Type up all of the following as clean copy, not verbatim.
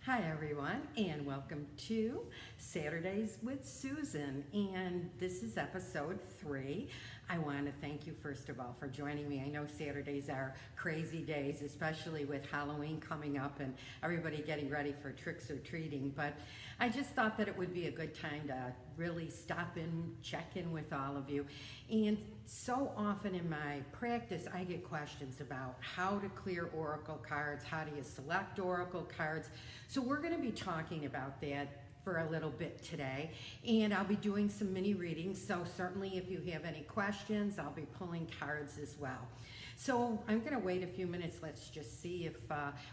Hi everyone, and welcome to Saturdays with Susan, and this is episode 3. I want to thank you first of all for joining me. I know Saturdays are crazy days, especially with Halloween coming up and everybody getting ready for tricks or treating, but I just thought that it would be a good time to really stop in, check in with all of you. And so often in my practice, I get questions about how to clear oracle cards, how do you select oracle cards. So we're going to be talking about that for a little bit today, and I'll be doing some mini readings, so certainly if you have any questions, I'll be pulling cards as well. So I'm going to wait a few minutes. Let's just see if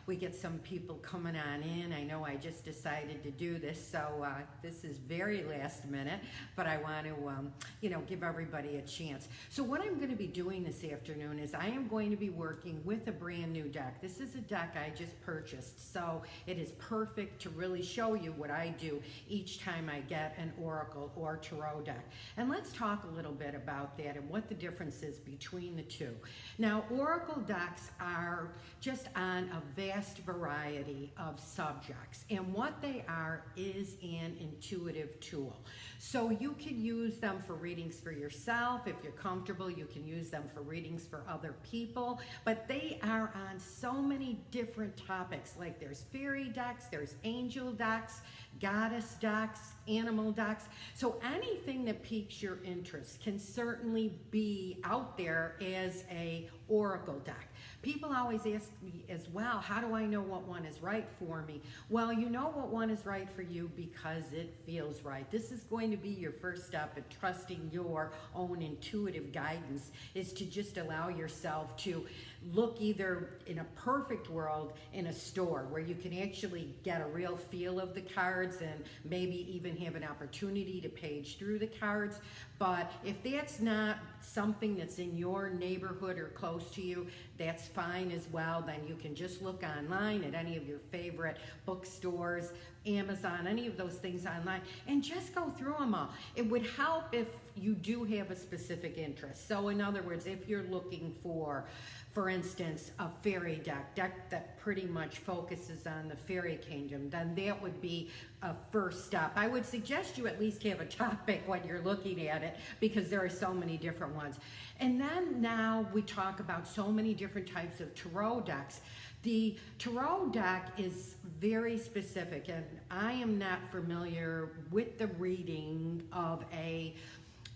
we get some people coming on in. I know I just decided to do this, so this is very last minute, but I want to, give everybody a chance. So what I'm going to be doing this afternoon is I am going to be working with a brand new deck. This is a deck I just purchased, so it is perfect to really show you what I do each time I get an oracle or tarot deck. And let's talk a little bit about that and what the difference is between the two. Now, oracle decks are just on a vast variety of subjects, and what they are is an intuitive tool. So you can use them for readings for yourself. If you're comfortable, you can use them for readings for other people, but they are on so many different topics. Like there's fairy decks, there's angel decks, goddess decks, animal decks. So anything that piques your interest can certainly be out there as a oracle deck. People always ask me as well, how do I know what one is right for me? Well, you know what one is right for you because it feels right. This is going to be your first step in trusting your own intuitive guidance, is to just allow yourself to look either in a perfect world in a store where you can actually get a real feel of the cards and maybe even have an opportunity to page through the cards. But if that's not something that's in your neighborhood or close to you, that's fine as well. Then you can just look online at any of your favorite bookstores, Amazon, any of those things online, and just go through them all. It would help if you do have a specific interest. So in other words, if you're looking for instance, a fairy deck that pretty much focuses on the fairy kingdom, then that would be a first step. I would suggest you at least have a topic when you're looking at it, because there are so many different ones. And then now we talk about so many different types of tarot decks. The tarot deck is very specific, and I am not familiar with the reading of a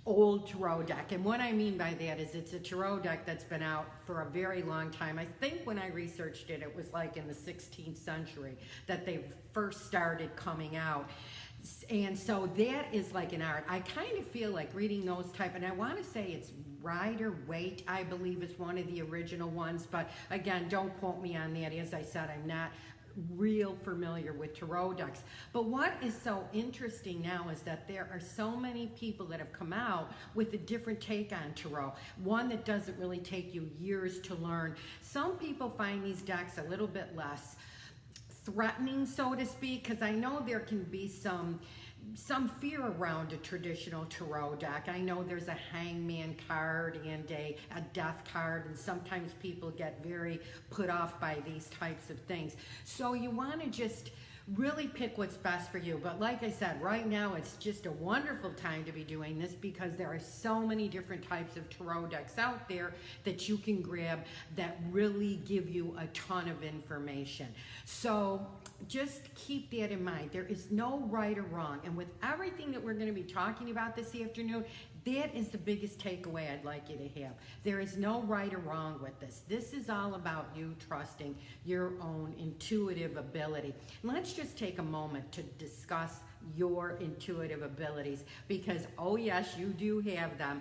old tarot deck. And what I mean by that is it's a tarot deck that's been out for a very long time. I think when I researched it, it was like in the 16th century that they first started coming out. And so that is like an art. I kind of feel like reading those type, and I want to say it's Rider-Waite, I believe, is one of the original ones, but again, don't quote me on that. As I said, I'm not real familiar with tarot decks. But what is so interesting now is that there are so many people that have come out with a different take on tarot, one that doesn't really take you years to learn. Some people find these decks a little bit less threatening, so to speak, because I know there can be some fear around a traditional tarot deck. I know there's a hangman card and a death card, and sometimes people get very put off by these types of things. So you want to just really pick what's best for you. But like I said, right now it's just a wonderful time to be doing this because there are so many different types of tarot decks out there that you can grab that really give you a ton of information. So just keep that in mind. There is no right or wrong. And with everything that we're going to be talking about this afternoon, that is the biggest takeaway I'd like you to have. There is no right or wrong with this. This is all about you trusting your own intuitive ability. And let's just take a moment to discuss your intuitive abilities, because oh yes, you do have them.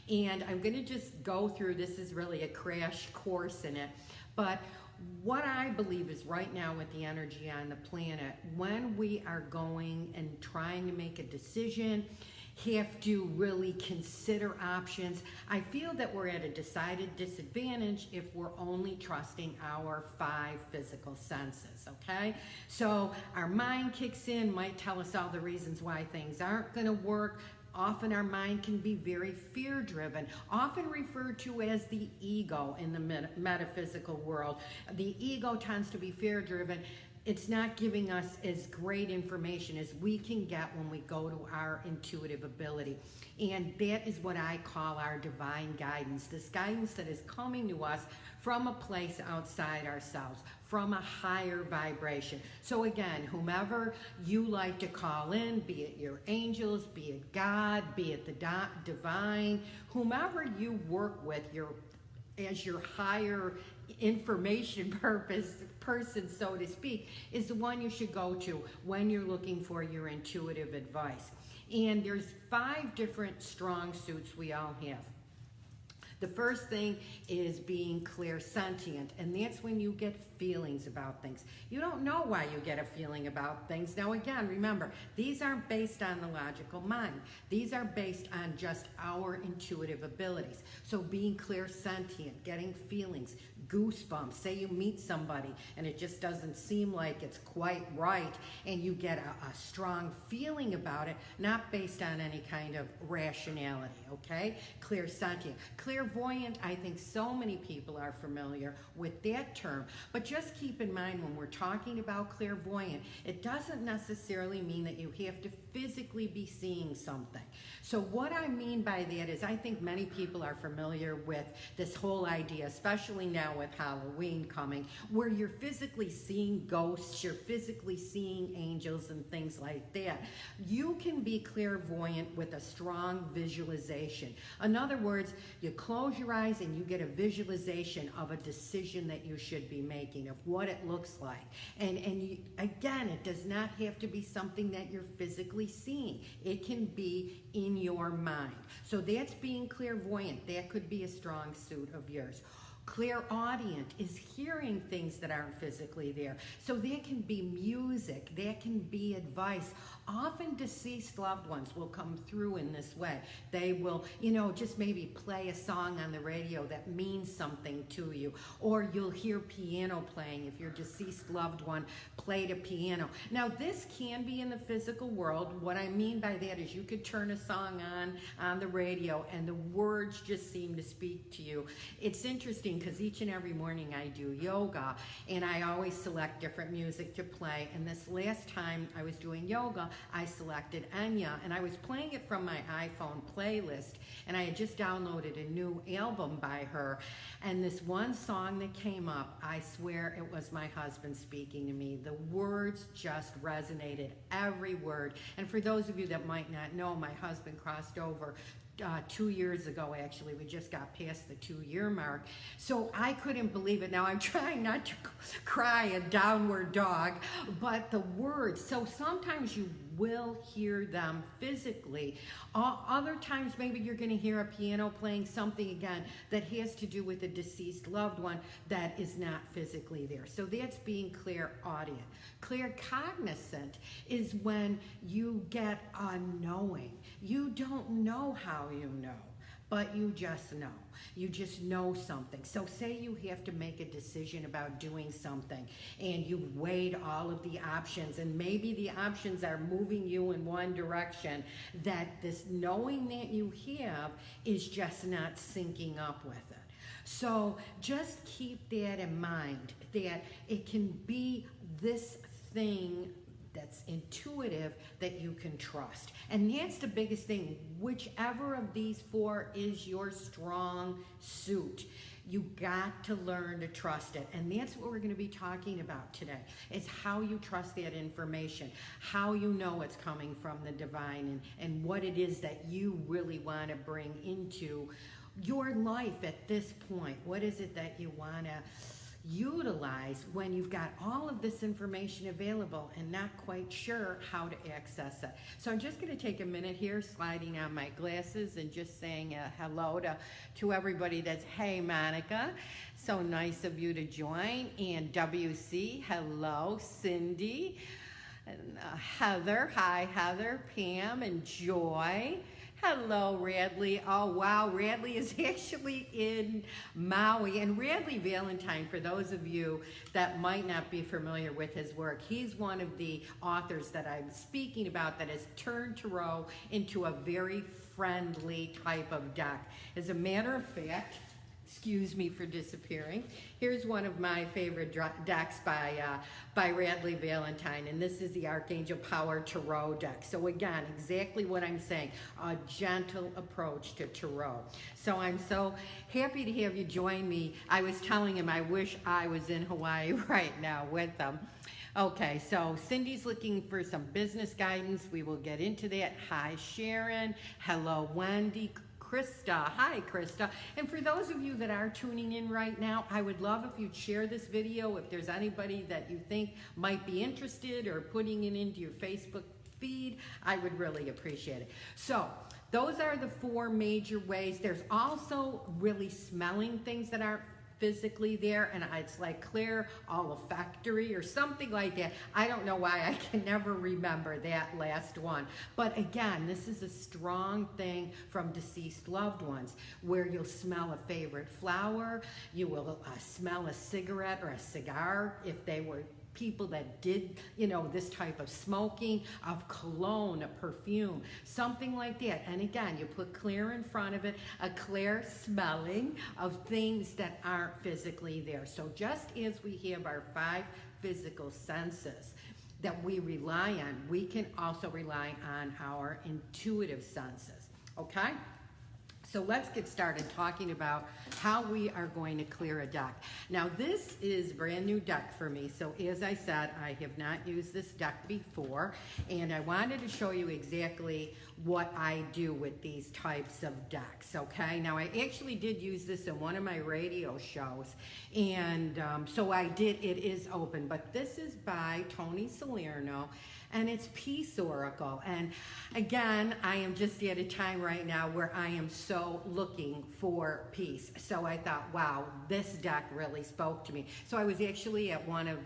And I'm going to just go through, this is really a crash course in it, but what I believe is right now with the energy on the planet, when we are going and trying to make a decision, have to really consider options, I feel that we're at a decided disadvantage if we're only trusting our 5 physical senses, okay? So our mind kicks in, might tell us all the reasons why things aren't going to work. Often our mind can be very fear-driven, often referred to as the ego in the metaphysical world. The ego tends to be fear-driven. it's not giving us as great information as we can get when we go to our intuitive ability. And that is what I call our divine guidance, this guidance that is coming to us from a place outside ourselves, from a higher vibration. So again, whomever you like to call in, be it your angels, be it God, be it the divine, whomever you work with as your higher information person, so to speak, is the one you should go to when you're looking for your intuitive advice. And there's 5 different strong suits we all have. The first thing is being clairsentient, and that's when you get feelings about things. You don't know why you get a feeling about things. Now again, remember, these aren't based on the logical mind. These are based on just our intuitive abilities. So being clairsentient, getting feelings, goosebumps. Say you meet somebody and it just doesn't seem like it's quite right, and you get a strong feeling about it, not based on any kind of rationality, okay? Clairsentient. Clairvoyant, I think so many people are familiar with that term, but just keep in mind when we're talking about clairvoyant, it doesn't necessarily mean that you have to physically be seeing something. So what I mean by that is I think many people are familiar with this whole idea, especially now with Halloween coming, where you're physically seeing ghosts, you're physically seeing angels and things like that. You can be clairvoyant with a strong visualization. In other words, you close your eyes and you get a visualization of a decision that you should be making, of what it looks like. And you, again, it does not have to be something that you're physically seeing. It can be in your mind. So that's being clairvoyant. That could be a strong suit of yours. Clairaudient is hearing things that aren't physically there. So that can be music, that can be advice. Often deceased loved ones will come through in this way. They will, just maybe play a song on the radio that means something to you. Or you'll hear piano playing if your deceased loved one played a piano. Now this can be in the physical world. What I mean by that is you could turn a song on the radio and the words just seem to speak to you. It's interesting because each and every morning I do yoga and I always select different music to play. And this last time I was doing yoga, I selected Enya, and I was playing it from my iPhone playlist, and I had just downloaded a new album by her, and this one song that came up, I swear it was my husband speaking to me. The words just resonated, every word. And for those of you that might not know, my husband crossed over 2 years ago, actually. We just got past the 2-year mark. So I couldn't believe it. Now I'm trying not to cry a downward dog, but the words, so sometimes you will hear them physically. Other times maybe you're going to hear a piano playing something again that has to do with a deceased loved one that is not physically there. So that's being clairaudient. Claircognizant is when you get a knowing. You don't know how you know, but you just know. You just know something. So say you have to make a decision about doing something and you've weighed all of the options and maybe the options are moving you in one direction, that this knowing that you have is just not syncing up with it. So just keep that in mind, that it can be this thing that's intuitive that you can trust. And that's the biggest thing. Whichever of these 4 is your strong suit, you got to learn to trust it. And that's what we're going to be talking about today. It's how you trust that information, how you know it's coming from the divine, and what it is that you really want to bring into your life at this point. What is it that you want to utilize when you've got all of this information available and not quite sure how to access it? So I'm just going to take a minute here, sliding on my glasses and just saying hello to everybody that's, hey Monica, so nice of you to join, and WC, hello, Cindy, and Heather, hi Heather, Pam, and Joy. Hello, Radley. Oh, wow. Radley is actually in Maui. And Radley Valentine, for those of you that might not be familiar with his work, he's one of the authors that I'm speaking about that has turned tarot into a very friendly type of deck. As a matter of fact, Excuse me for disappearing. Here's one of my favorite decks by Radley Valentine, and this is the Archangel Power Tarot deck. So again, exactly what I'm saying, a gentle approach to tarot. So I'm so happy to have you join me. I was telling him I wish I was in Hawaii right now with them. Okay, so Cindy's looking for some business guidance. We will get into that. Hi, Sharon. Hello, Wendy. Krista. Hi, Krista. And for those of you that are tuning in right now, I would love if you'd share this video. If there's anybody that you think might be interested or putting it into your Facebook feed, I would really appreciate it. So those are the four major ways. There's also really smelling things that aren't physically there, and it's like clear olfactory or something like that. I don't know why I can never remember that last one. But again, this is a strong thing from deceased loved ones, where you'll smell a favorite flower, you will smell a cigarette or a cigar if they were people that did, this type of smoking, of cologne, a perfume, something like that. And again, you put clear in front of it, a clear smelling of things that aren't physically there. So just as we have our 5 physical senses that we rely on, we can also rely on our intuitive senses, okay? So let's get started talking about how we are going to clear a deck. Now this is a brand new deck for me. So as I said, I have not used this deck before, and I wanted to show you exactly what I do with these types of decks, okay? Now I actually did use this in one of my radio shows, and so it is open, but this is by Tony Salerno, and it's Peace Oracle. And again, I am just at a time right now where I am so looking for peace. So I thought, wow, this deck really spoke to me. So I was actually at one of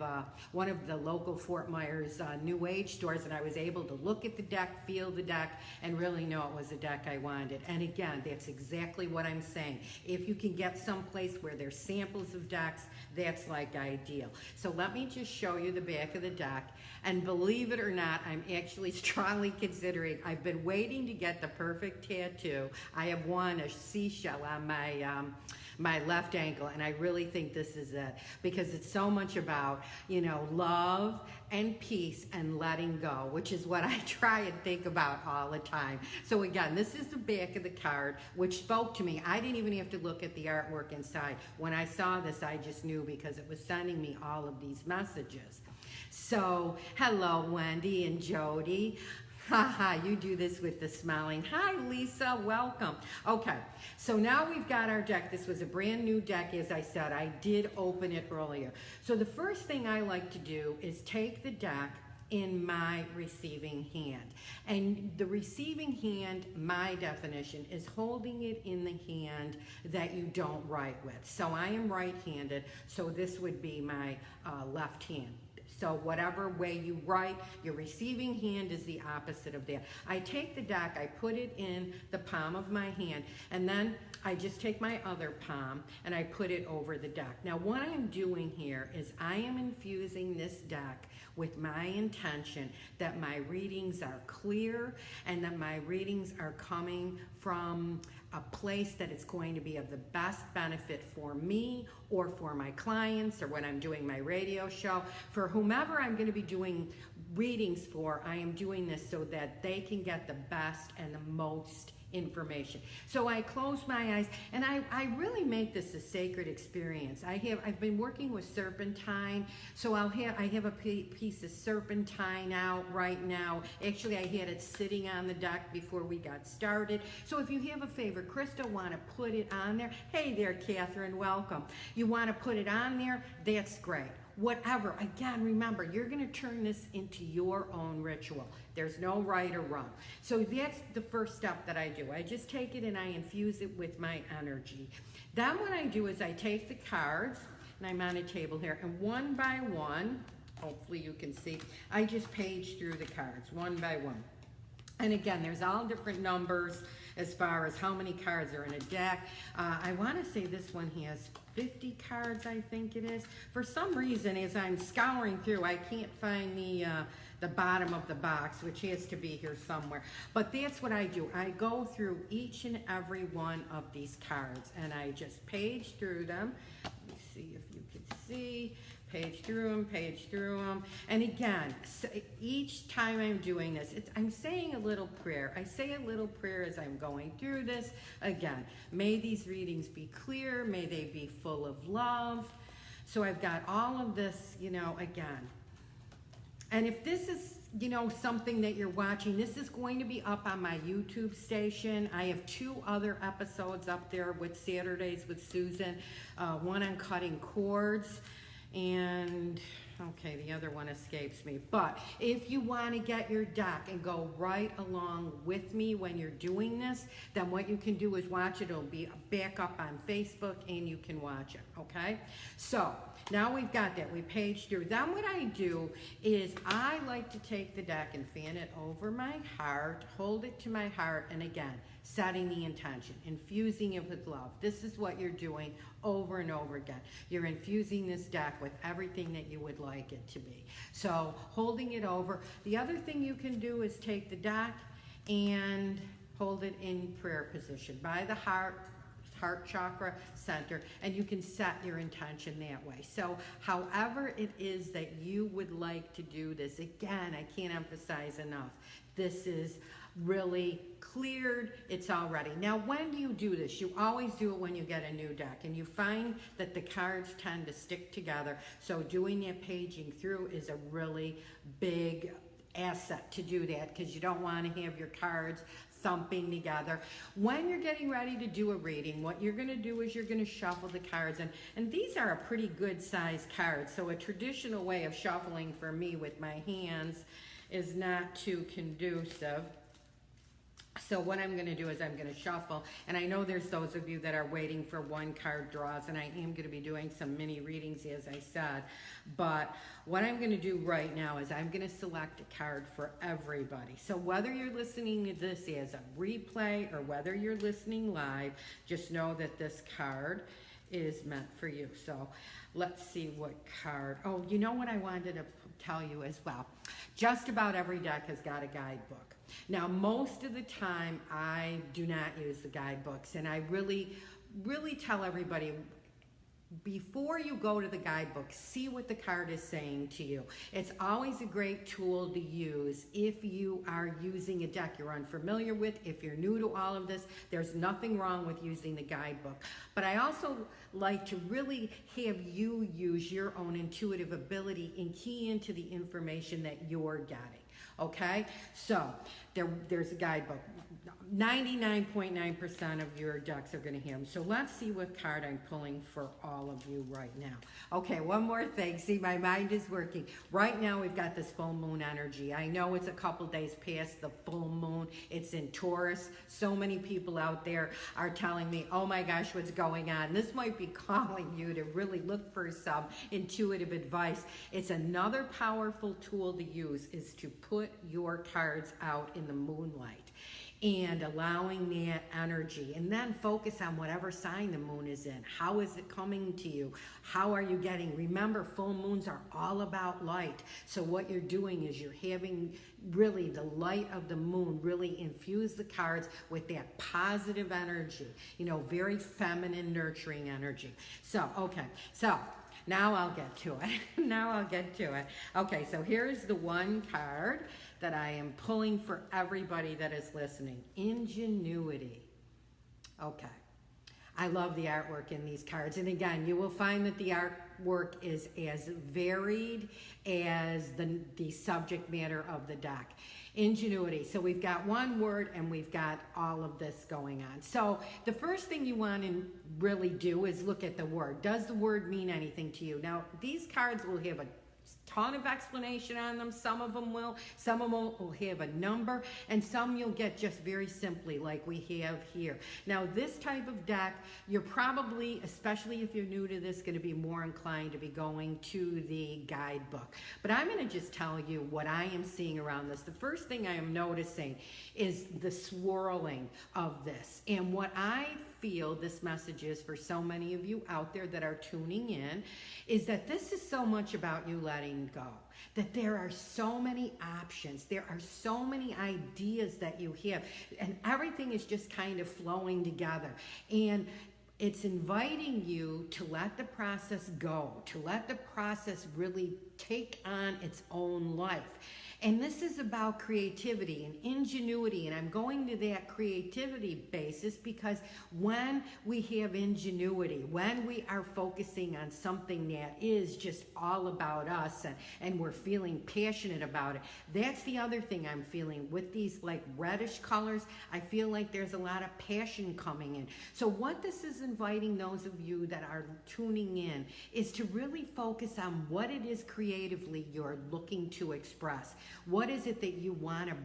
the local Fort Myers New Age stores, and I was able to look at the deck, feel the deck, and really know it was the deck I wanted. And again, that's exactly what I'm saying. If you can get someplace where there's samples of decks, that's like ideal. So let me just show you the back of the deck. And believe it or not, I'm actually strongly considering, I've been waiting to get the perfect tattoo. I have one, a seashell on my left ankle, and I really think this is it, because it's so much about, love and peace and letting go, which is what I try and think about all the time. So again, this is the back of the card, which spoke to me. I didn't even have to look at the artwork inside. When I saw this, I just knew, because it was sending me all of these messages. So, hello, Wendy and Jody. Haha, you do this with the smiling. Hi, Lisa, welcome. Okay, so now we've got our deck. This was a brand new deck, as I said. I did open it earlier. So the first thing I like to do is take the deck in my receiving hand. And the receiving hand, my definition, is holding it in the hand that you don't write with. So I am right-handed, so this would be my left hand. So whatever way you write, your receiving hand is the opposite of that. I take the deck, I put it in the palm of my hand, and then I just take my other palm and I put it over the deck. Now what I'm doing here is I am infusing this deck with my intention that my readings are clear and that my readings are coming from a place that it's going to be of the best benefit for me or for my clients, or when I'm doing my radio show. For whomever I'm going to be doing readings for, I am doing this so that they can get the best and the most information. So I close my eyes, and I really make this a sacred experience. I've been working with serpentine, so I have a piece of serpentine out right now. Actually, I had it sitting on the deck before we got started. So if you have a favorite crystal, want to put it on there. Hey there, Catherine, welcome. You want to put it on there, that's great. Whatever, again, remember, you're going to turn this into your own ritual. There's no right or wrong. So that's the first step that I do. I just take it and I infuse it with my energy. Then what I do is I take the cards, and I'm on a table here, and one by one, hopefully you can see, I just page through the cards one by one. And again, there's all different numbers. as far as how many cards are in a deck. I want to say this one has 50 cards, I think it is. For some reason, as I'm scouring through, I can't find the bottom of the box, which has to be here somewhere. But that's what I do. I go through each and every one of these cards, and I just page through them. Let me see if you can see. Page through them. And again, each time I'm doing this, I'm saying a little prayer. I say a little prayer as I'm going through this. Again, may these readings be clear. May they be full of love. So I've got all of this, again. And if this is, something that you're watching, this is going to be up on my YouTube station. I have 2 other episodes up there with Saturdays with Susan. One on cutting cords. And okay, the other one escapes me. But if you want to get your deck and go right along with me when you're doing this, then what you can do is watch it. It'll be back up on Facebook and you can watch it, okay? So now we've got that. We page through. Then what I do is I like to take the deck and fan it over my heart, hold it to my heart, and again, setting the intention, infusing it with love. This is what you're doing over and over again. You're infusing this deck with everything that you would like it to be. So holding it over. The other thing you can do is take the deck and hold it in prayer position by the heart chakra center, and you can set your intention that way. So however it is that you would like to do this, again, I can't emphasize enough, this is really cleared. It's all ready. Now, when do you do this? You always do it when you get a new deck, and you find that the cards tend to stick together. So doing that paging through is a really big asset to do that, because you don't want to have your cards thumping together. When you're getting ready to do a reading, what you're going to do is you're going to shuffle the cards, and these are a pretty good sized cards. So a traditional way of shuffling for me with my hands is not too conducive. So what I'm going to do is I'm going to shuffle, and I know there's those of you that are waiting for one card draws, and I am going to be doing some mini readings, as I said. But what I'm going to do right now is I'm going to select a card for everybody. So whether you're listening to this as a replay or whether you're listening live, just know that this card is meant for you. So let's see what card. Oh, you know what I wanted to tell you as well? Just about every deck has got a guidebook. Now, most of the time, I do not use the guidebooks, and I really tell everybody, before you go to the guidebook, see what the card is saying to you. It's always a great tool to use if you are using a deck you're unfamiliar with. If you're new to all of this, there's nothing wrong with using the guidebook. But I also like to really have you use your own intuitive ability and key into the information that you're getting. Okay, so there's a guidebook. 99.9% of your decks are going to have them. So let's see what card I'm pulling for all of you right now. Okay, one more thing. See, my mind is working. Right now we've got this full moon energy. I know it's a couple days past the full moon. It's in Taurus. So many people out there are telling me, oh my gosh, what's going on? This might be calling you to really look for some intuitive advice. It's another powerful tool to use, is to put your cards out in the moonlight and allowing that energy, and then focus on whatever sign the moon is in. How is it coming to you? How are you getting? Remember, full moons are all about light. So what you're doing is you're having really the light of the moon really infuse the cards with that positive energy, very feminine, nurturing energy. So, okay, so now I'll get to it. Okay, so here's the one card that I am pulling for everybody that is listening. Ingenuity. Okay. I love the artwork in these cards. And again, you will find that the artwork is as varied as the subject matter of the deck. Ingenuity. So we've got one word and we've got all of this going on. So the first thing you want to really do is look at the word. Does the word mean anything to you? Now, these cards will have a ton of explanation on them. Some of them will have a number, and some you'll get just very simply like we have here. Now this type of deck, you're probably, especially if you're new to this, going to be more inclined to be going to the guidebook. But I'm going to just tell you what I am seeing around this. The first thing I am noticing is the swirling of this. And what I feel this message is for so many of you out there that are tuning in is that this is so much about you letting go. That there are so many options, there are so many ideas that you have, and everything is just kind of flowing together. And it's inviting you to let the process go, to let the process really take on its own life. And this is about creativity and ingenuity, and I'm going to that creativity basis because when we have ingenuity, when we are focusing on something that is just all about us and we're feeling passionate about it, that's the other thing I'm feeling with these like reddish colors. I feel like there's a lot of passion coming in. So what this is inviting those of you that are tuning in is to really focus on what it is creatively you're looking to express. What is it that you want to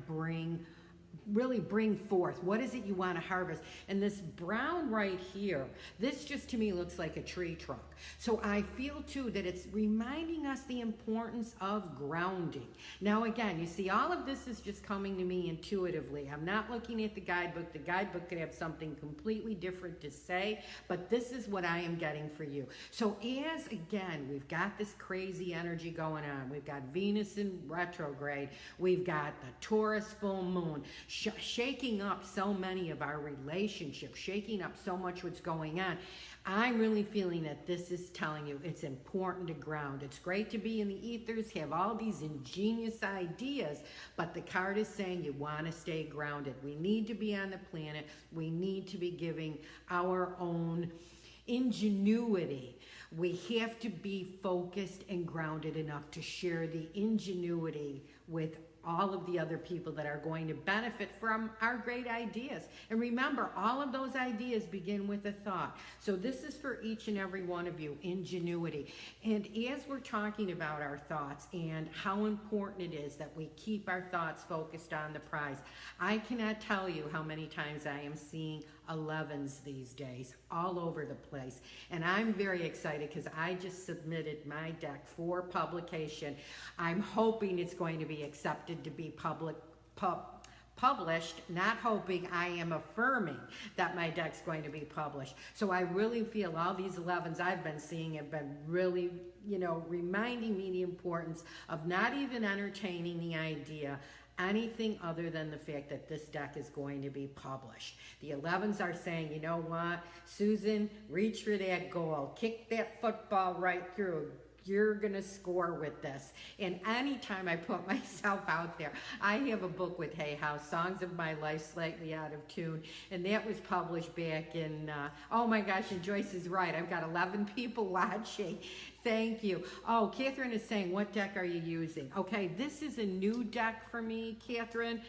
really bring forth? What is it you want to harvest? And this brown right here, this just to me looks like a tree trunk. So I feel too that it's reminding us the importance of grounding. Now again, you see all of this is just coming to me intuitively. I'm not looking at the guidebook. The guidebook could have something completely different to say, but this is what I am getting for you. So as again, we've got this crazy energy going on. We've got Venus in retrograde. We've got the Taurus full moon shaking up so many of our relationships, shaking up so much what's going on. I'm really feeling that this is telling you it's important to ground. It's great to be in the ethers, have all these ingenious ideas, but the card is saying you want to stay grounded. We need to be on the planet. We need to be giving our own ingenuity. We have to be focused and grounded enough to share the ingenuity with all of the other people that are going to benefit from our great ideas. And remember, all of those ideas begin with a thought. So this is for each and every one of you, ingenuity. And as we're talking about our thoughts and how important it is that we keep our thoughts focused on the prize, I cannot tell you how many times I am seeing 11s these days all over the place. And I'm very excited because I just submitted my deck for publication. I'm hoping it's going to be accepted to be published, not hoping, I am affirming that my deck's going to be published. So I really feel all these 11s I've been seeing have been really, reminding me the importance of not even entertaining the idea anything other than the fact that this deck is going to be published. The 11s are saying, you know what, Susan, reach for that goal, kick that football right through. You're gonna score with this. And anytime I put myself out there, I have a book with Hay House, Songs of My Life Slightly Out of Tune, and that was published back in, oh my gosh, and Joyce is right, I've got 11 people watching. Thank you. Oh, Catherine is saying, what deck are you using? Okay, this is a new deck for me, Catherine.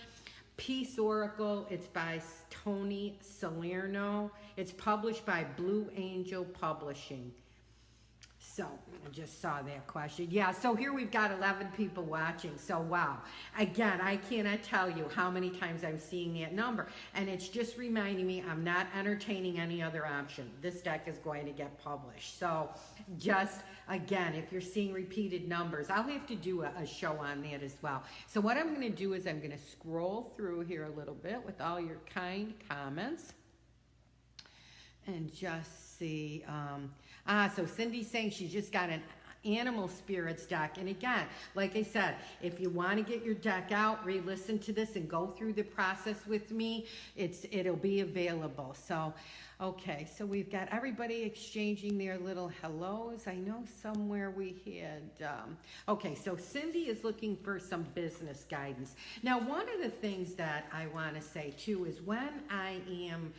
Peace Oracle, it's by Tony Salerno. It's published by Blue Angel Publishing. So I just saw that question. Yeah, so here we've got 11 people watching. So wow. Again, I cannot tell you how many times I'm seeing that number. And it's just reminding me I'm not entertaining any other option. This deck is going to get published. So just, again, if you're seeing repeated numbers, I'll have to do a show on that as well. So what I'm going to do is I'm going to scroll through here a little bit with all your kind comments. And just see, so Cindy's saying she's just got an animal spirits deck. And again, like I said, if you want to get your deck out, re-listen to this and go through the process with me, it'll be available. So, okay, so we've got everybody exchanging their little hellos. I know somewhere we had, okay, so Cindy is looking for some business guidance. Now, one of the things that I want to say too is when I am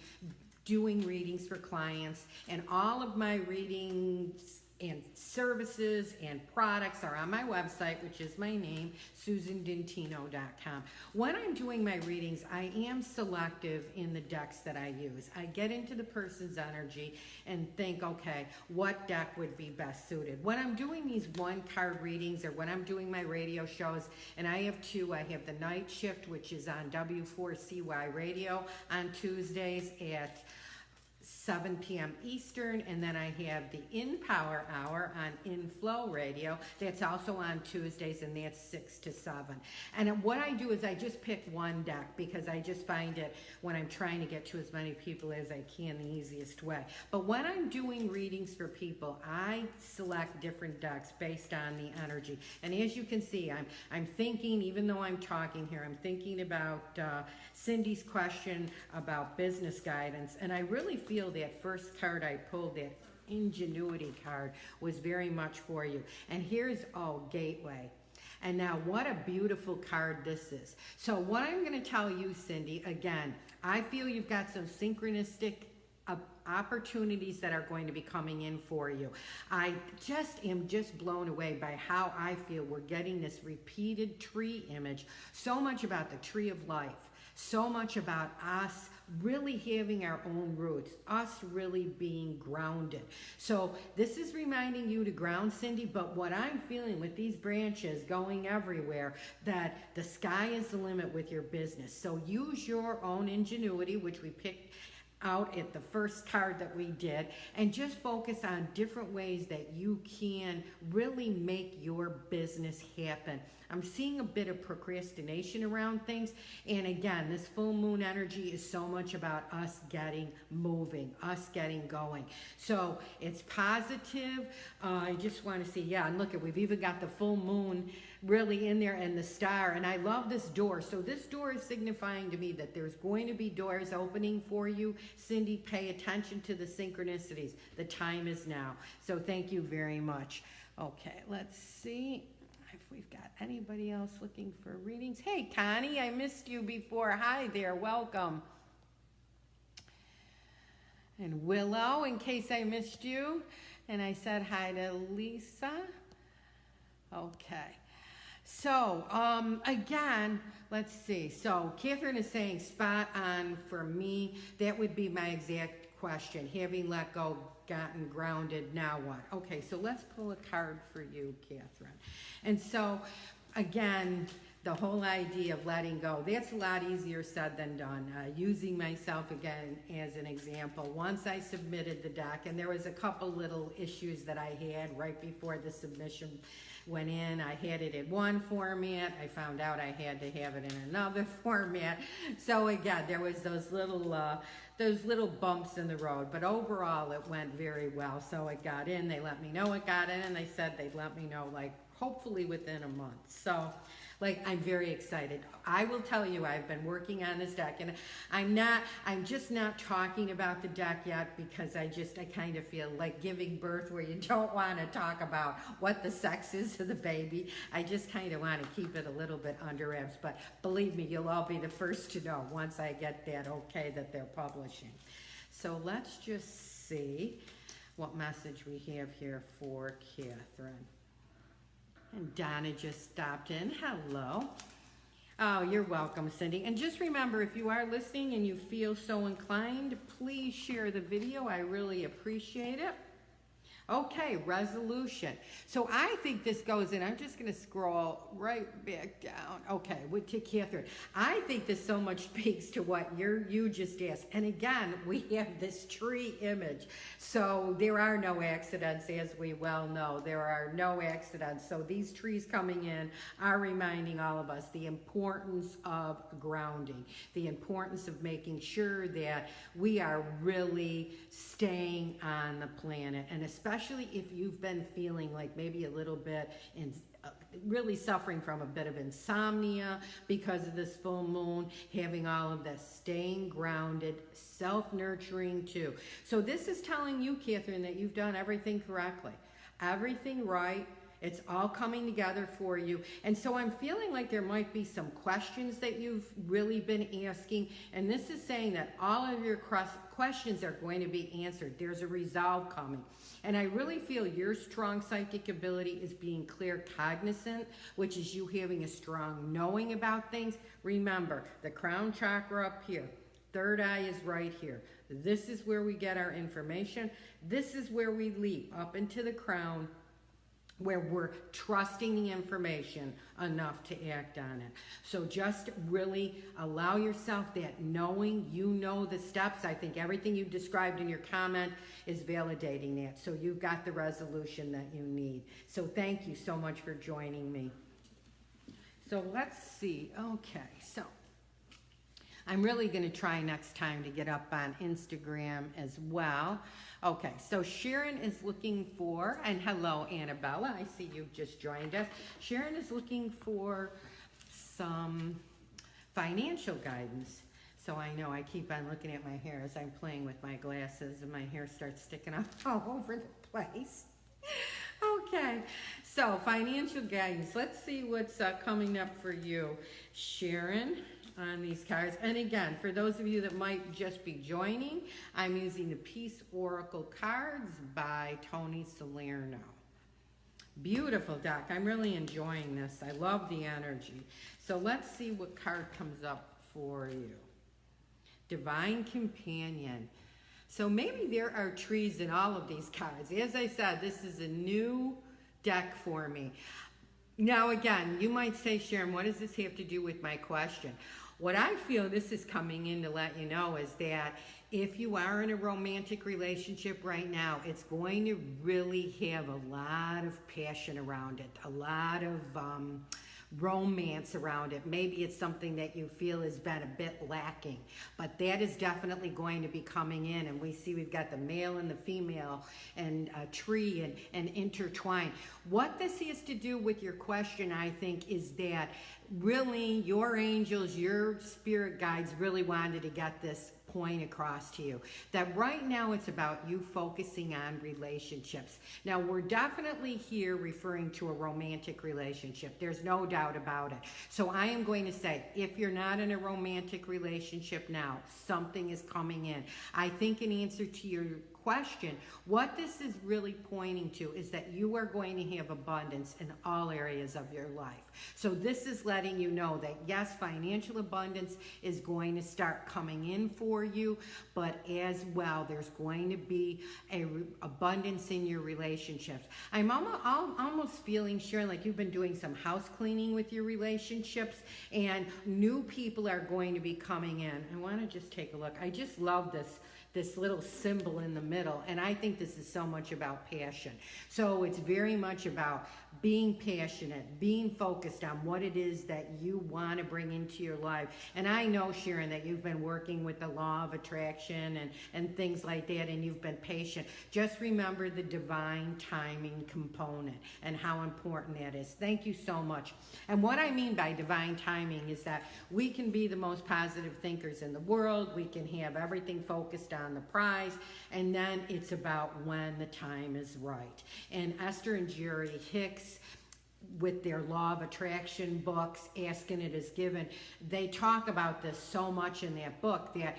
doing readings for clients, and all of my readings and services and products are on my website, which is my name, SusanDintino.com. When I'm doing my readings, I am selective in the decks that I use. I get into the person's energy and think, okay, what deck would be best suited? When I'm doing these one-card readings, or when I'm doing my radio shows, and I have two, I have the night shift, which is on W4CY Radio on Tuesdays at 7 p.m. Eastern, and then I have the In Power Hour on In Flow Radio. That's also on Tuesdays, and that's 6 to 7. And what I do is I just pick one deck, because I just find it, when I'm trying to get to as many people as I can, the easiest way. But when I'm doing readings for people, I select different decks based on the energy. And as you can see, I'm thinking, even though I'm talking here, I'm thinking about Cindy's question about business guidance, and I really feel that first card I pulled, that ingenuity card, was very much for you. And here's, gateway. And now what a beautiful card this is. So what I'm going to tell you, Cindy, again, I feel you've got some synchronistic opportunities that are going to be coming in for you. I am just blown away by how I feel we're getting this repeated tree image, so much about the tree of life, so much about us really having our own roots, us really being grounded. So this is reminding you to ground, Cindy, but what I'm feeling with these branches going everywhere, that the sky is the limit with your business. So use your own ingenuity, which we picked out at the first card that we did, and just focus on different ways that you can really make your business happen. I'm seeing a bit of procrastination around things, and again, this full moon energy is so much about us getting moving, us getting going. So it's positive. I just want to see, and look, we've even got the full moon really in there, and the star, and I love this door. So this door is signifying to me that there's going to be doors opening for you. Cindy, pay attention to the synchronicities. The time is now. So thank you very much. Okay, let's see if we've got anybody else looking for readings. Hey, Connie, I missed you before. Hi there, welcome. And Willow, in case I missed you. And I said hi to Lisa. Okay. So, again, let's see. So, Catherine is saying spot on for me. That would be my exact question. Having let go, gotten grounded, now what? Okay, so let's pull a card for you, Catherine. And so, again, the whole idea of letting go, that's a lot easier said than done. Using myself again as an example, once I submitted the deck, and there was a couple little issues that I had right before the submission went in. I had it in one format. I found out I had to have it in another format. So again, there was those little bumps in the road, but overall it went very well. So it got in, they let me know it got in, and they said they'd let me know, like, hopefully within a month. So, like, I'm very excited. I will tell you, I've been working on this deck, and I'm just not talking about the deck yet, because I kind of feel like giving birth, where you don't want to talk about what the sex is of the baby. I just kind of want to keep it a little bit under wraps, but believe me, you'll all be the first to know once I get that okay that they're publishing. So let's just see what message we have here for Catherine. And Donna just stopped in. Hello. Oh, you're welcome, Cindy. And just remember, if you are listening and you feel so inclined, please share the video. I really appreciate it. Okay, resolution. So I think this goes in, I'm just going to scroll right back down. Okay, to Catherine. I think this so much speaks to what you just asked. And again, we have this tree image. So there are no accidents, as we well know. There are no accidents. So these trees coming in are reminding all of us the importance of grounding, the importance of making sure that we are really staying on the planet, and especially if you've been feeling like maybe a little bit really suffering from a bit of insomnia because of this full moon, having all of this, staying grounded, self-nurturing too. So this is telling you, Catherine, that you've done everything correctly, everything right. It's all coming together for you. And so I'm feeling like there might be some questions that you've really been asking. And this is saying that all of your questions are going to be answered. There's a resolve coming. And I really feel your strong psychic ability is being clear cognizant, which is you having a strong knowing about things. Remember, the crown chakra up here, third eye is right here. This is where we get our information. This is where we leap up into the crown, where we're trusting the information enough to act on it. So just really allow yourself that knowing, you know the steps. I think everything you described in your comment is validating that. So you've got the resolution that you need. So thank you so much for joining me. So let's see. Okay, so I'm really going to try next time to get up on Instagram as well. Okay, so Sharon is looking for, and hello Annabella, I see you just joined us. Sharon is looking for some financial guidance. So I know I keep on looking at my hair as I'm playing with my glasses and my hair starts sticking up all over the place. Okay, so financial guidance. Let's see what's coming up for you, Sharon, on these cards. And again, for those of you that might just be joining, I'm using the Peace Oracle cards by Tony Salerno. Beautiful deck. I'm really enjoying this. I love the energy. So let's see what card comes up for you. Divine Companion. So maybe there are trees in all of these cards. As I said, this is a new deck for me. Now again, you might say, Sharon, what does this have to do with my question? What I feel this is coming in to let you know is that if you are in a romantic relationship right now, it's going to really have a lot of passion around it, a lot of romance around it. Maybe it's something that you feel has been a bit lacking, but that is definitely going to be coming in. And we see we've got the male and the female and a tree and intertwined. What this has to do with your question, I think, is that really your angels, your spirit guides really wanted to get this point across to you, that right now it's about you focusing on relationships. Now we're definitely here referring to a romantic relationship. There's no doubt about it. So I am going to say, if you're not in a romantic relationship now, something is coming in. I think in answer to your question, what this is really pointing to is that you are going to have abundance in all areas of your life. So this is letting you know that yes, financial abundance is going to start coming in for you, but as well, there's going to be abundance in your relationships. I'm almost feeling, Sharon, like you've been doing some house cleaning with your relationships, and new people are going to be coming in. I want to just take a look. I just love this little symbol in the middle, and I think this is so much about passion. So it's very much about being passionate, being focused on what it is that you want to bring into your life. And I know, Sharon, that you've been working with the law of attraction and things like that, and you've been patient. Just remember the divine timing component and how important that is. Thank you so much. And what I mean by divine timing is that we can be the most positive thinkers in the world. We can have everything focused on the prize, and then it's about when the time is right. And Esther and Jerry Hicks, with their law of attraction books, Asking It Is Given, they talk about this so much in that book that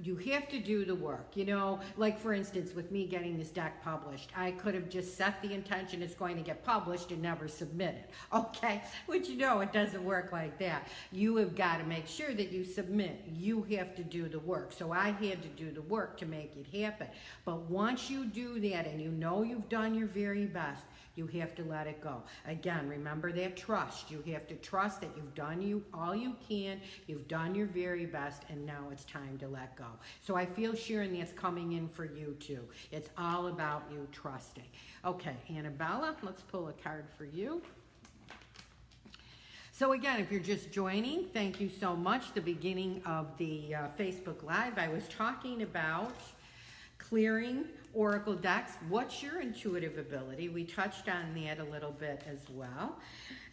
you have to do the work. You know, like for instance, with me getting this deck published, I could have just set the intention it's going to get published and never submit it, okay? Which, you know, it doesn't work like that. You have got to make sure that you submit. You have to do the work. So I had to do the work to make it happen. But once you do that and you know you've done your very best, you have to let it go. Again, remember that trust. You have to trust that you've done all you can, you've done your very best, and now it's time to let go. So I feel, Sharon, that's coming in for you too. It's all about you trusting. Okay, Annabella, let's pull a card for you. So again, if you're just joining, thank you so much. The beginning of the Facebook Live, I was talking about clearing Oracle decks. What's your intuitive ability? We touched on that a little bit as well.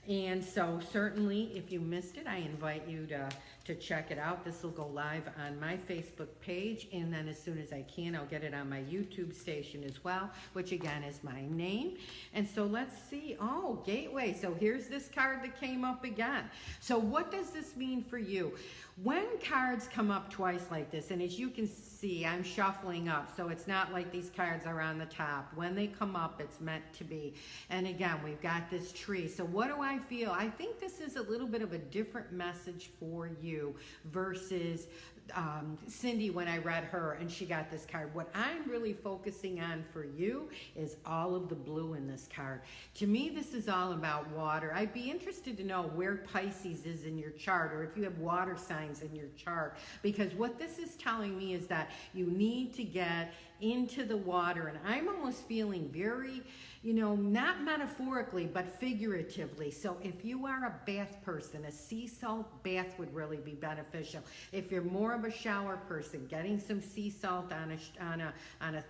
And so certainly if you missed it, I invite you to check it out. This will go live on my Facebook page, and then as soon as I can, I'll get it on my YouTube station as well, which again is my name. And so let's see, oh, Gateway. So here's this card that came up again. So what does this mean for you? When cards come up twice like this, and as you can see, I'm shuffling up, so it's not like these cards are on the top. When they come up, it's meant to be. And again, we've got this tree. So what do I feel? I think this is a little bit of a different message for you versus Cindy when I read her and she got this card. What I'm really focusing on for you is all of the blue in this card. To me, this is all about water. I'd be interested to know where Pisces is in your chart, or if you have water signs in your chart, because what this is telling me is that you need to get into the water. And I'm almost feeling very, not metaphorically, but figuratively. So if you are a bath person, a sea salt bath would really be beneficial. If you're more of a shower person, getting some sea salt on a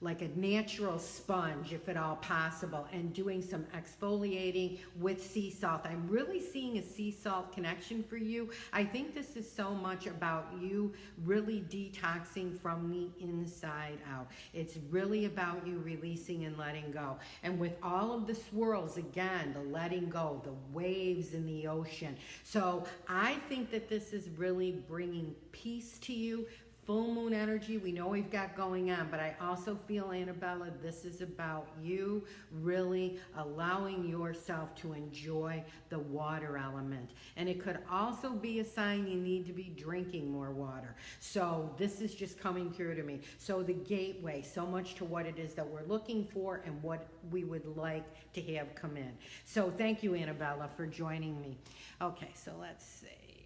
like a natural sponge, if at all possible, and doing some exfoliating with sea salt. I'm really seeing a sea salt connection for you. I think this is so much about you really detoxing from the inside out. It's really about you releasing and letting go. And with all of the swirls, again, the letting go, the waves in the ocean. So I think that this is really bringing peace to you. Full moon energy, we know we've got going on, but I also feel, Annabella, this is about you really allowing yourself to enjoy the water element. And it could also be a sign you need to be drinking more water. So this is just coming through to me. So the gateway, so much to what it is that we're looking for and what we would like to have come in. So thank you, Annabella, for joining me. Okay, so let's see.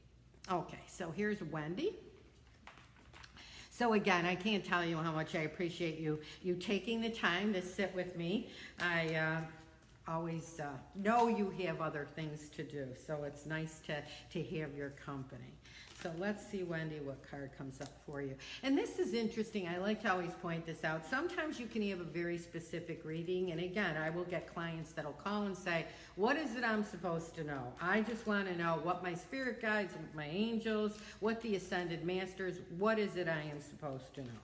Okay, so here's Wendy. So again, I can't tell you how much I appreciate you taking the time to sit with me. I always know you have other things to do, so it's nice to have your company. So let's see, Wendy, what card comes up for you. And this is interesting. I like to always point this out. Sometimes you can have a very specific reading, and again, I will get clients that'll call and say, what is it I'm supposed to know? I just want to know what my spirit guides, my angels, what the ascended masters, what is it I am supposed to know?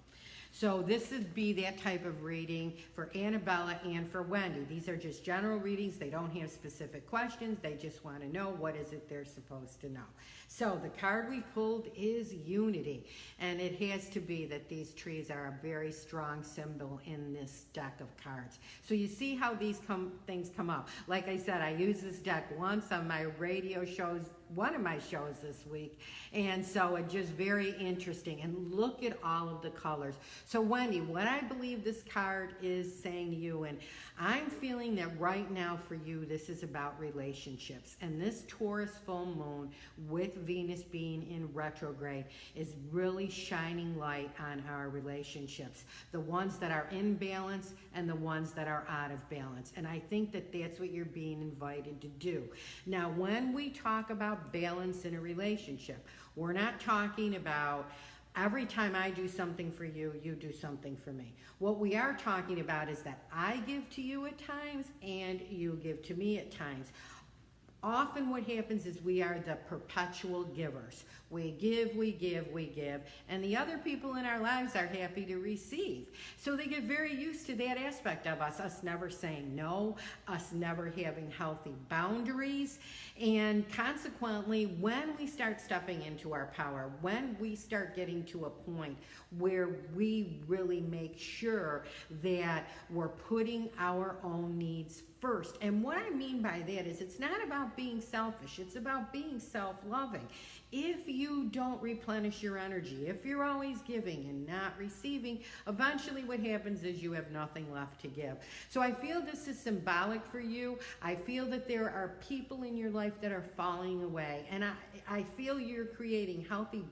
So this would be that type of reading for Annabella and for Wendy. These are just general readings. They don't have specific questions. They just want to know what is it they're supposed to know. So the card we pulled is unity. And it has to be that these trees are a very strong symbol in this deck of cards. So you see how these things come up. Like I said, I used this deck once on my radio shows, one of my shows this week. And so it's just very interesting. And look at all of the colors. So Wendy, what I believe this card is saying to you, and I'm feeling that right now for you, this is about relationships. And this Taurus full moon with Venus being in retrograde is really shining light on our relationships. The ones that are in balance and the ones that are out of balance. And I think that that's what you're being invited to do. Now, when we talk about balance in a relationship, we're not talking about every time I do something for you, you do something for me. What we are talking about is that I give to you at times and you give to me at times. Often what happens is we are the perpetual givers. We give, we give, we give, and the other people in our lives are happy to receive. So they get very used to that aspect of us never saying no, us never having healthy boundaries, and consequently, when we start stepping into our power, when we start getting to a point where we really make sure that we're putting our own needs first. And what I mean by that is it's not about being selfish, it's about being self-loving. If you don't replenish your energy, if you're always giving and not receiving, eventually what happens is you have nothing left to give. So I feel this is symbolic for you. I feel that there are people in your life that are falling away. And I feel you're creating healthy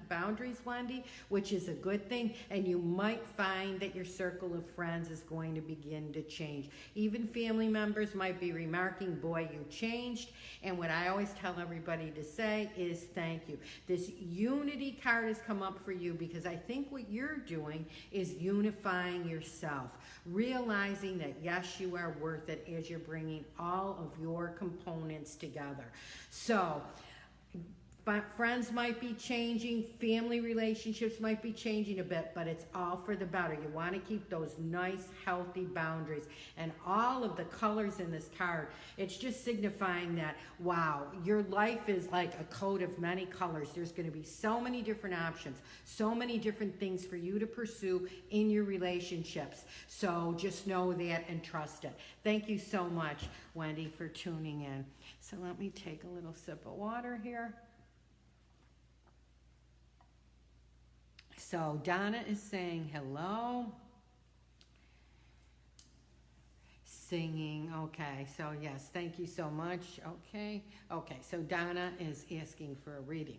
boundaries, Wendy, which is a good thing. And you might find that your circle of friends is going to begin to change. Even family members might be remarking, boy, you changed. And what I always tell everybody to say is thank you. This unity card has come up for you because I think what you're doing is unifying yourself, realizing that yes, you are worth it as you're bringing all of your components together. So friends might be changing, family relationships might be changing a bit, but it's all for the better. You want to keep those nice, healthy boundaries. And all of the colors in this card, it's just signifying that, wow, your life is like a coat of many colors. There's going to be so many different options, so many different things for you to pursue in your relationships. So just know that and trust it. Thank you so much, Wendy, for tuning in. So let me take a little sip of water here. So Donna is saying hello. Singing, okay, so yes, thank you so much. Okay, so Donna is asking for a reading.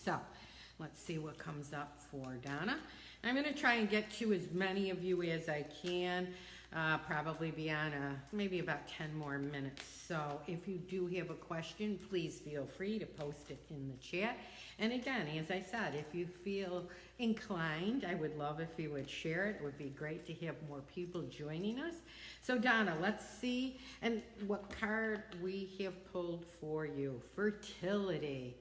So let's see what comes up for Donna. I'm going to try and get to as many of you as I can. Probably be on maybe about 10 more minutes. So if you do have a question, please feel free to post it in the chat. And again, as I said, if you feel inclined, I would love if you would share it. It would be great to have more people joining us. So Donna, let's see and what card we have pulled for you. Fertility.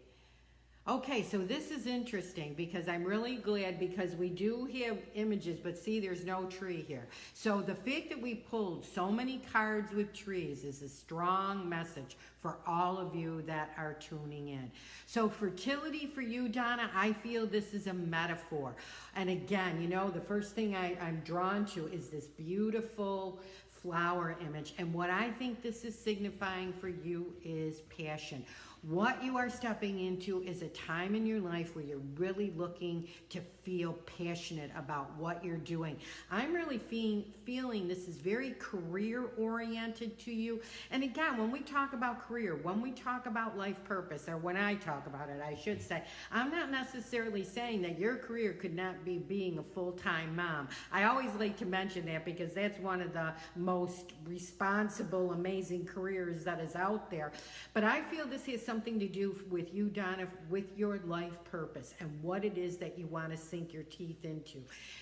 Okay, so this is interesting because I'm really glad because we do have images, but see, there's no tree here. So the fact that we pulled so many cards with trees is a strong message for all of you that are tuning in. So fertility for you, Donna, I feel this is a metaphor. And again, you know, the first thing I'm drawn to is this beautiful flower image. And what I think this is signifying for you is passion. What you are stepping into is a time in your life where you're really looking to feel passionate about what you're doing. I'm really feeling this is very career oriented to you. And again, when we talk about career, when we talk about life purpose, or when I talk about it, I should say, I'm not necessarily saying that your career could not be being a full-time mom. I always like to mention that because that's one of the most responsible, amazing careers that is out there. But I feel this has something to do with you, Donna, with your life purpose and what it is that you want to sink your teeth into.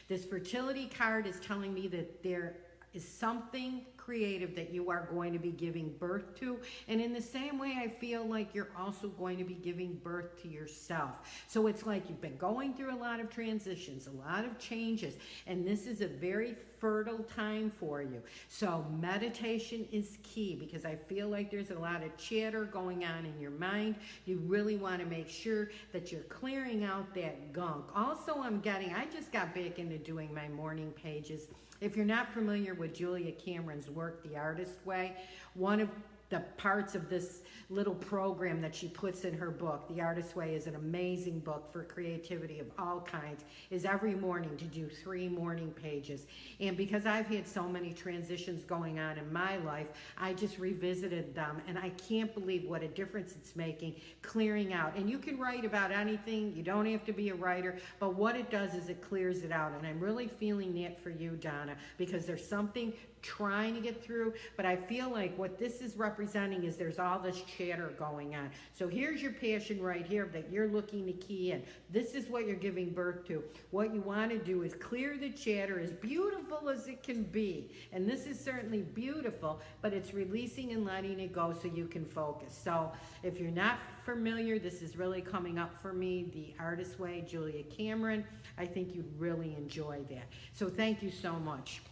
This fertility card is telling me that there is something creative that you are going to be giving birth to. And in the same way, I feel like you're also going to be giving birth to yourself. So it's like you've been going through a lot of transitions, a lot of changes, and this is a very fertile time for you. So meditation is key because I feel like there's a lot of chatter going on in your mind. You really want to make sure that you're clearing out that gunk. Also, I just got back into doing my morning pages. If you're not familiar with Julia Cameron's work, The Artist Way, one of the parts of this little program that she puts in her book, The Artist Way is an amazing book for creativity of all kinds, is every morning to do 3 morning pages. And because I've had so many transitions going on in my life, I just revisited them, and I can't believe what a difference it's making, clearing out. And you can write about anything, you don't have to be a writer, but what it does is it clears it out. And I'm really feeling that for you, Donna, because there's something trying to get through, but I feel like what this is representing is there's all this chatter going on. So here's your passion right here that you're looking to key in. This is what you're giving birth to. What you want to do is clear the chatter, as beautiful as it can be. And this is certainly beautiful, but it's releasing and letting it go so you can focus. So if you're not familiar, this is really coming up for me, The Artist Way, Julia Cameron. I think you'd really enjoy that. So thank you so much.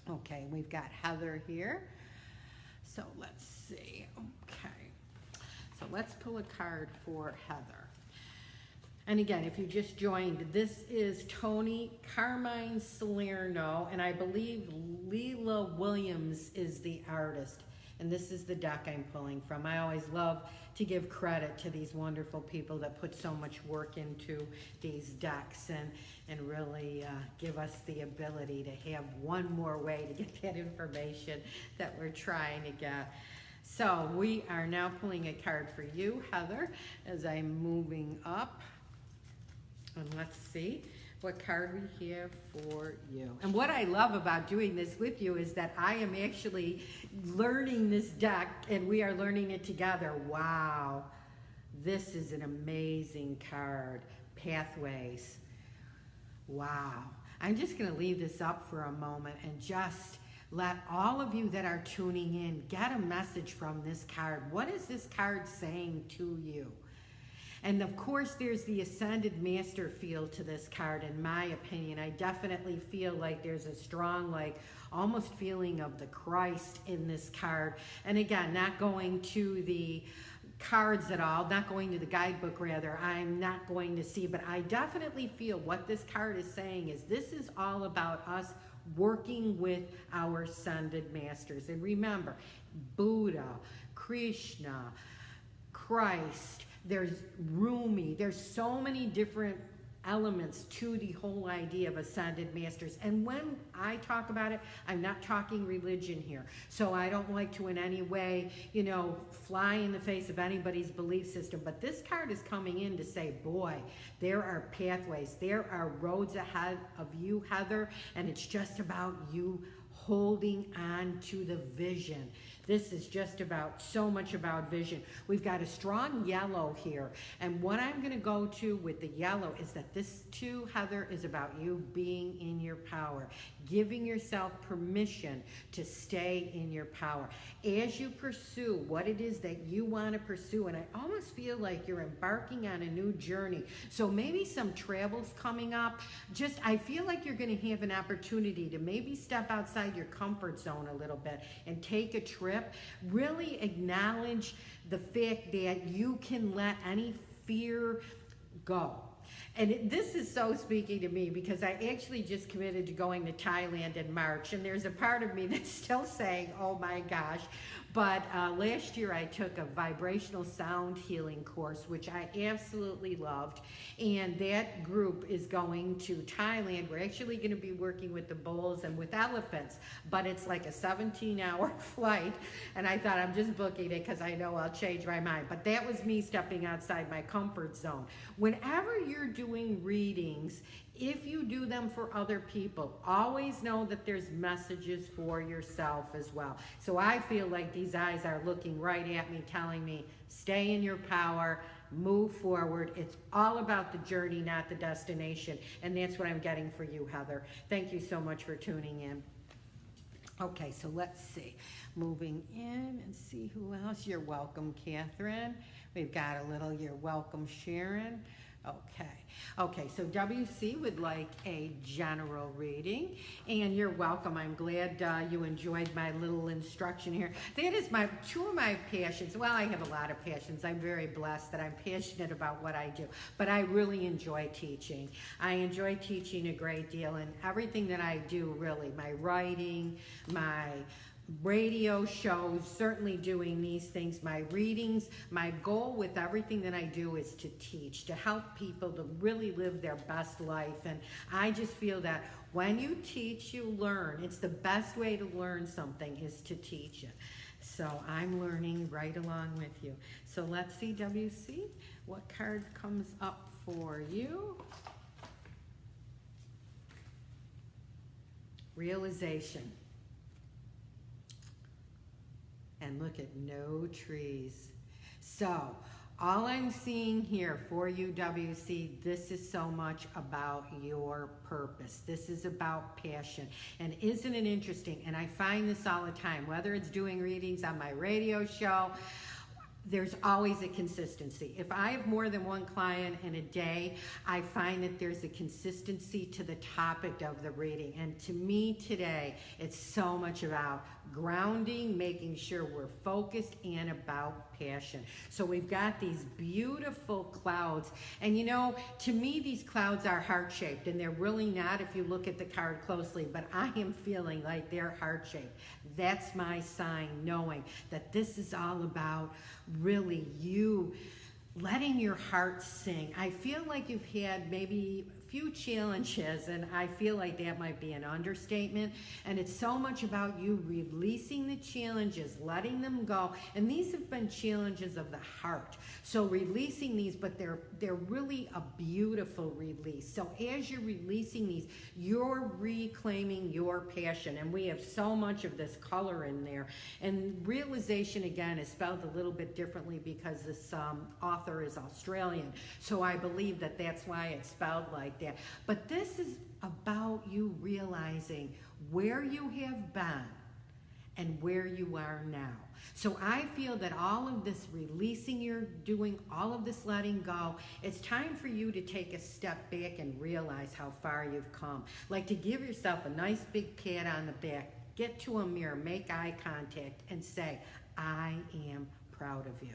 Okay, we've got Heather here. So let's see. Okay. So let's pull a card for Heather. And again, if you just joined, this is Tony Carmine Salerno, and I believe Leela Williams is the artist. And this is the deck I'm pulling from. I always love to give credit to these wonderful people that put so much work into these decks and really give us the ability to have one more way to get that information that we're trying to get. So we are now pulling a card for you, Heather, as I'm moving up. And let's see. what card we have for you. And what I love about doing this with you is that I am actually learning this deck and we are learning it together. Wow, this is an amazing card. Pathways. Wow. I'm just going to leave this up for a moment and just let all of you that are tuning in get a message from this card. What is this card saying to you? And of course, there's the Ascended Master feel to this card, in my opinion. I definitely feel like there's a strong, like, almost feeling of the Christ in this card. And again, not going to the cards at all, not going to the guidebook rather, I'm not going to see, but I definitely feel what this card is saying is this is all about us working with our Ascended Masters. And remember, Buddha, Krishna, Christ, there's Rumi, there's so many different elements to the whole idea of Ascended Masters. And when I talk about it, I'm not talking religion here. So I don't like to in any way, you know, fly in the face of anybody's belief system. But this card is coming in to say, boy, there are pathways, there are roads ahead of you, Heather, and it's just about you holding on to the vision. This is just about, so much about vision. We've got a strong yellow here. And what I'm going to go to with the yellow is that this too, Heather, is about you being in your power, giving yourself permission to stay in your power. As you pursue what it is that you want to pursue, and I almost feel like you're embarking on a new journey. So maybe some travel's coming up. Just, I feel like you're going to have an opportunity to maybe step outside your comfort zone a little bit and take a trip. Really acknowledge the fact that you can let any fear go. And this is so speaking to me because I actually just committed to going to Thailand in March, and there's a part of me that's still saying, oh my gosh. But last year I took a vibrational sound healing course, which I absolutely loved. And that group is going to Thailand. We're actually going to be working with the bulls and with elephants, but it's like a 17-hour flight. And I thought, I'm just booking it because I know I'll change my mind. But that was me stepping outside my comfort zone. Whenever you're doing readings, if you do them for other people, always know that there's messages for yourself as well. So I feel like these eyes are looking right at me, telling me, stay in your power, move forward. It's all about the journey, not the destination. And that's what I'm getting for you, Heather. Thank you so much for tuning in. Okay, so let's see. Moving in and see who else. You're welcome, Catherine. We've got a little, you're welcome, Sharon. Okay, so WC would like a general reading, and you're welcome. I'm glad you enjoyed my little instruction here. That is two of my passions. Well, I have a lot of passions. I'm very blessed that I'm passionate about what I do, but I really enjoy teaching. I enjoy teaching a great deal, and everything that I do, really, my writing, my radio shows, certainly doing these things, my readings, my goal with everything that I do is to teach, to help people to really live their best life. And I just feel that when you teach, you learn. It's the best way to learn something is to teach it. So I'm learning right along with you. So let's see, WC, what card comes up for you? Realization. And look at no trees. So all I'm seeing here for you, WC, this is so much about your purpose. This is about passion. And isn't it interesting? And I find this all the time, whether it's doing readings on my radio show, there's always a consistency. If I have more than one client in a day, I find that there's a consistency to the topic of the reading. And to me today, it's so much about grounding, making sure we're focused, and about passion. So we've got these beautiful clouds. And you know, to me, these clouds are heart-shaped, and they're really not if you look at the card closely, but I am feeling like they're heart-shaped. That's my sign, knowing that this is all about really you letting your heart sing. I feel like you've had maybe few challenges, and I feel like that might be an understatement. And it's so much about you releasing the challenges, letting them go. And these have been challenges of the heart. So releasing these, but they're really a beautiful release. So as you're releasing these, you're reclaiming your passion. And we have so much of this color in there. And realization, again, is spelled a little bit differently because this author is Australian. So I believe that that's why it's spelled like that. But this is about you realizing where you have been and where you are now. So I feel that all of this releasing you're doing, all of this letting go, it's time for you to take a step back and realize how far you've come. Like to give yourself a nice big pat on the back, get to a mirror, make eye contact, and say, I am proud of you.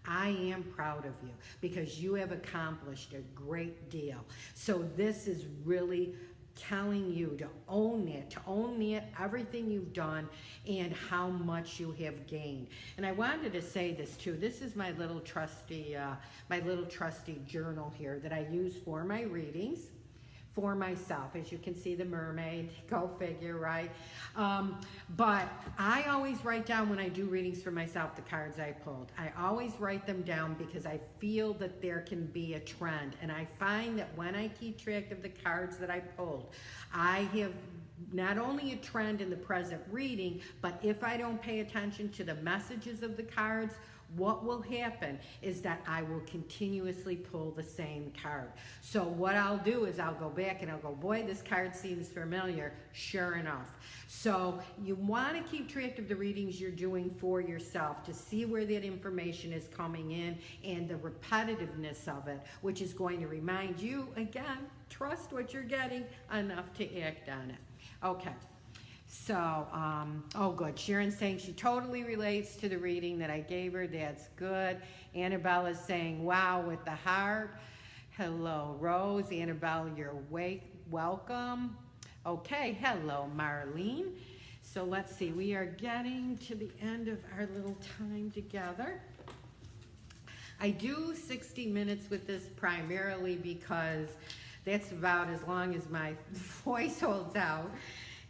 I am proud of you because you have accomplished a great deal. So this is really telling you to own it, everything you've done and how much you have gained. And I wanted to say this too. This is my little trusty journal here that I use for my readings. For myself, as you can see, the mermaid, go figure, right? But I always write down when I do readings for myself the cards I pulled. I always write them down because I feel that there can be a trend, and I find that when I keep track of the cards that I pulled, I have not only a trend in the present reading, but if I don't pay attention to the messages of the cards, what will happen is that I will continuously pull the same card. So what I'll do is I'll go back and I'll go, boy, this card seems familiar. Sure enough. So you want to keep track of the readings you're doing for yourself to see where that information is coming in and the repetitiveness of it, which is going to remind you, again, trust what you're getting enough to act on it. Okay. So, oh good, Sharon's saying she totally relates to the reading that I gave her. That's good. Annabella's saying, wow, with the heart. Hello, Rose. Annabella, you're welcome. Okay, hello, Marlene. So let's see, we are getting to the end of our little time together. I do 60 minutes with this primarily because that's about as long as my voice holds out.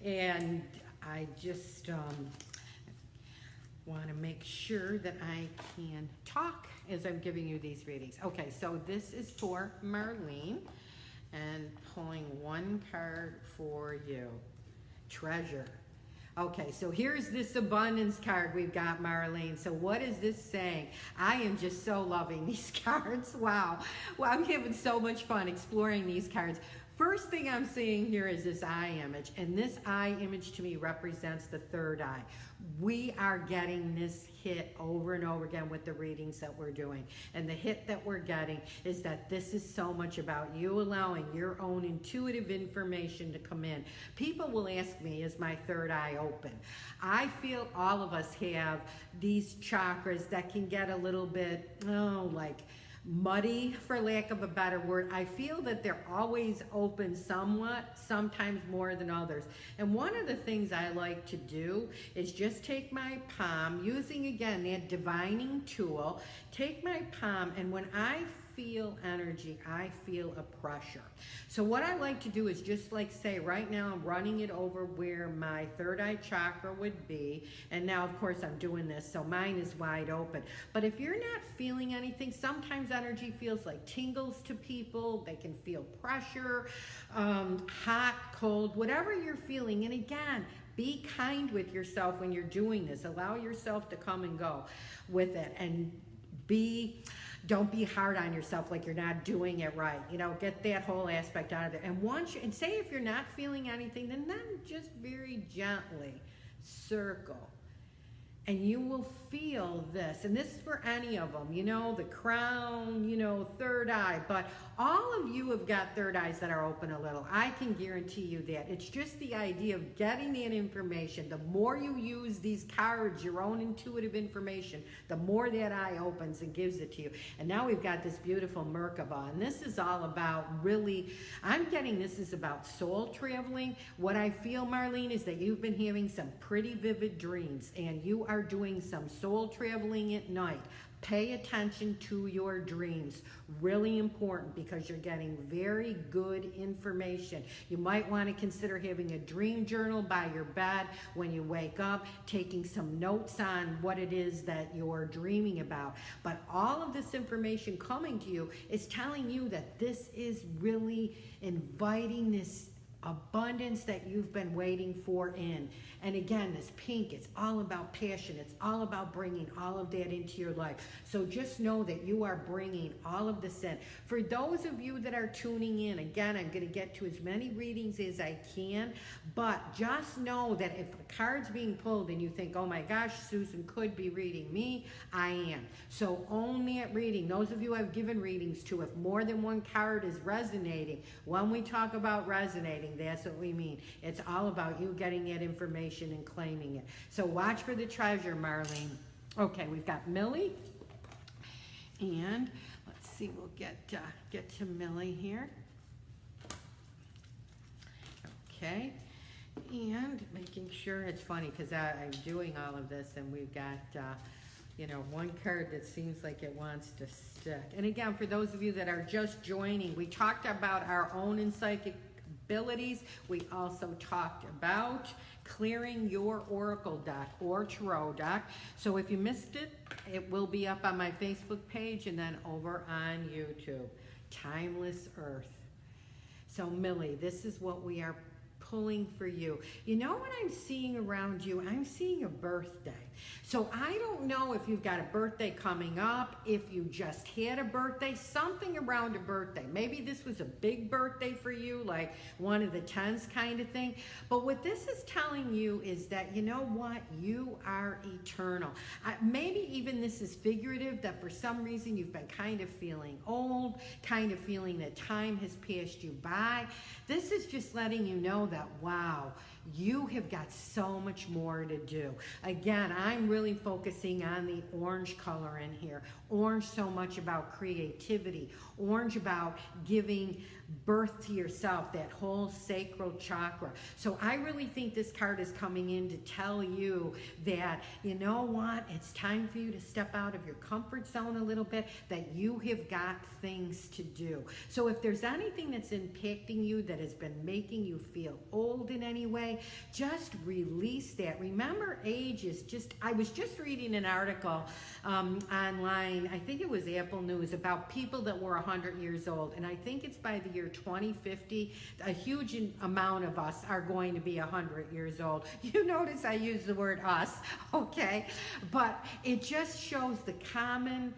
And I just want to make sure that I can talk as I'm giving you these readings. Okay, so this is for Marlene, and pulling one card for you. Treasure. Okay, so here's this abundance card we've got, Marlene. So what is this saying? I am just so loving these cards. Wow. Well, I'm having so much fun exploring these cards. First thing I'm seeing here is this eye image, and this eye image to me represents the third eye. We are getting this hit over and over again with the readings that we're doing. And the hit that we're getting is that this is so much about you allowing your own intuitive information to come in. People will ask me, is my third eye open? I feel all of us have these chakras that can get a little bit, like muddy, for lack of a better word. I feel that they're always open somewhat, sometimes more than others. And one of the things I like to do is just take my palm, using again that divining tool, take my palm, and when I feel energy, I feel a pressure. So what I like to do is just like say right now I'm running it over where my third eye chakra would be, and now of course I'm doing this so mine is wide open. But if you're not feeling anything, sometimes energy feels like tingles to people. They can feel pressure, hot, cold, whatever you're feeling. And again, be kind with yourself when you're doing this. Allow yourself to come and go with it, and don't be hard on yourself like you're not doing it right. You know, get that whole aspect out of there. And say if you're not feeling anything, then just very gently circle. And you will feel this. And this is for any of them, you know, the crown, you know, third eye. But all of you have got third eyes that are open a little. I can guarantee you that. It's just the idea of getting that information. The more you use these cards, your own intuitive information, the more that eye opens and gives it to you. And now we've got this beautiful Merkaba. And this is all about really, I'm getting this is about soul traveling. What I feel, Marlene, is that you've been having some pretty vivid dreams, and you are doing some soul traveling at night. Pay attention to your dreams. Really important, because you're getting very good information. You might want to consider having a dream journal by your bed when you wake up, taking some notes on what it is that you're dreaming about. But all of this information coming to you is telling you that this is really inviting this abundance that you've been waiting for in. And again, this pink, it's all about passion. It's all about bringing all of that into your life. So just know that you are bringing all of this in. For those of you that are tuning in, again, I'm going to get to as many readings as I can, but just know that if a card's being pulled and you think, oh my gosh, Susan could be reading me, I am. So only at reading, those of you I've given readings to, if more than one card is resonating, when we talk about resonating, that's what we mean. It's all about you getting that information and claiming it. So watch for the treasure, Marlene. Okay, we've got Millie. And let's see, we'll get to Millie here. Okay. And making sure, it's funny because I'm doing all of this and we've got, one card that seems like it wants to stick. And again, for those of you that are just joining, we talked about our own in psychic abilities. We also talked about clearing your oracle deck or tarot deck. So if you missed it, it will be up on my Facebook page and then over on YouTube. Timeless Earth. So Millie, this is what we are pulling for you. You know what I'm seeing around you? I'm seeing a birthday. So I don't know if you've got a birthday coming up, if you just had a birthday, something around a birthday. Maybe this was a big birthday for you, like one of the 10s kind of thing. But what this is telling you is that, you know what? You are eternal. Maybe even this is figurative, that for some reason you've been kind of feeling old, kind of feeling that time has passed you by. This is just letting you know that, wow, you have got so much more to do. Again, I'm really focusing on the orange color in here. Orange so much about creativity. Orange about giving birth to yourself, that whole sacral chakra. So I really think this card is coming in to tell you that, you know what, it's time for you to step out of your comfort zone a little bit, that you have got things to do. So if there's anything that's impacting you that has been making you feel old in any way, just release that. Remember, age is just, I was just reading an article online, I think it was Apple News, about people that were 100 years old, and I think it's by the year 2050, a huge amount of us are going to be 100 years old. You notice I use the word us, okay? But it just shows the common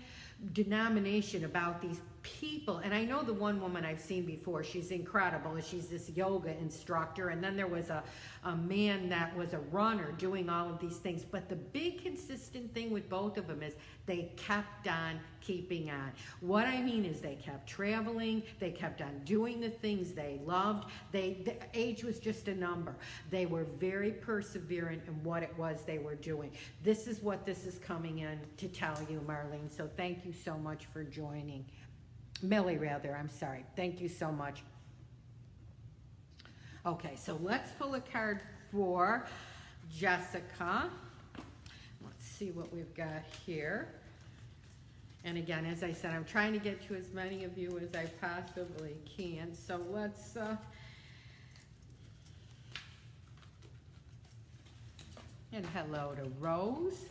denomination about these people. And I know the one woman I've seen before, she's incredible. She's this yoga instructor, and then there was a man that was a runner doing all of these things. But the big consistent thing with both of them is they kept on keeping on. What I mean is they kept traveling, they kept on doing the things they loved. The age was just a number. They were very perseverant in what it was they were doing. This is what this is coming in to tell you, Marlene. So thank you so much for joining. Millie, rather, I'm sorry. Thank you so much. Okay, so let's pull a card for Jessica. Let's see what we've got here. And again, as I said, I'm trying to get to as many of you as I possibly can. So let's and hello to Rose.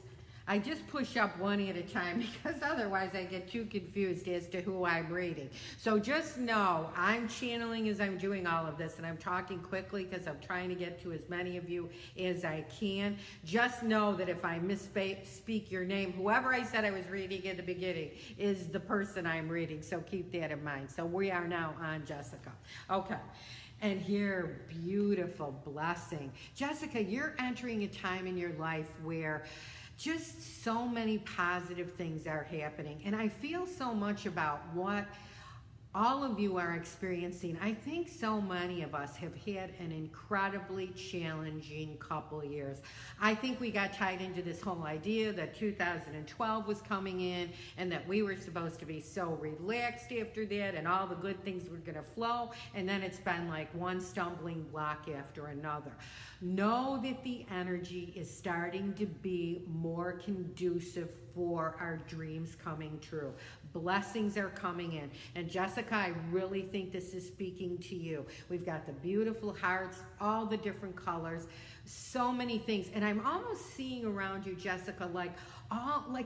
I just push up one at a time because otherwise I get too confused as to who I'm reading. So just know I'm channeling as I'm doing all of this, and I'm talking quickly because I'm trying to get to as many of you as I can. Just know that if I misspeak your name, whoever I said I was reading at the beginning is the person I'm reading, so keep that in mind. So we are now on Jessica. Okay. And here, beautiful blessing. Jessica, you're entering a time in your life where just so many positive things are happening. And I feel so much about what all of you are experiencing, I think so many of us have had an incredibly challenging couple years. I think we got tied into this whole idea that 2012 was coming in and that we were supposed to be so relaxed after that and all the good things were going to flow, and then it's been like one stumbling block after another. Know that the energy is starting to be more conducive for our dreams coming true. Blessings are coming in. And Jessica, I really think this is speaking to you. We've got the beautiful hearts, all the different colors, so many things. And I'm almost seeing around you, Jessica, like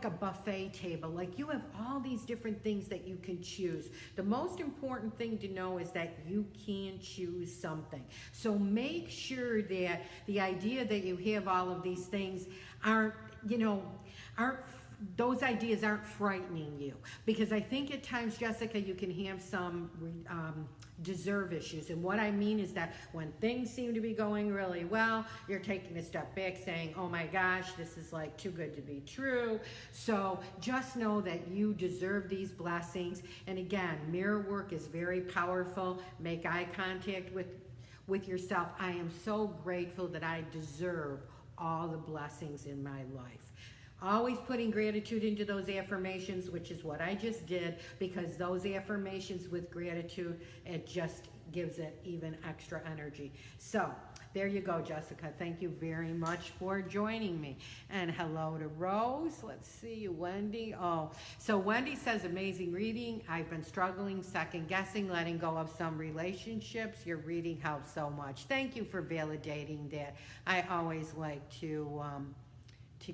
a buffet table. Like you have all these different things that you can choose. The most important thing to know is that you can choose something. So make sure that the idea that you have all of these things aren't those ideas aren't frightening you. Because I think at times, Jessica, you can have some deserve issues. And what I mean is that when things seem to be going really well, you're taking a step back saying, oh my gosh, this is like too good to be true. So just know that you deserve these blessings. And again, mirror work is very powerful. Make eye contact with yourself. I am so grateful that I deserve all the blessings in my life. Always putting gratitude into those affirmations, which is what I just did, because those affirmations with gratitude, it just gives it even extra energy. So there you go, Jessica. Thank you very much for joining me. And hello to Rose. Let's see, Wendy. Oh, so Wendy says, amazing reading. I've been struggling, second guessing, letting go of some relationships. Your reading helps so much. Thank you for validating that. I always like to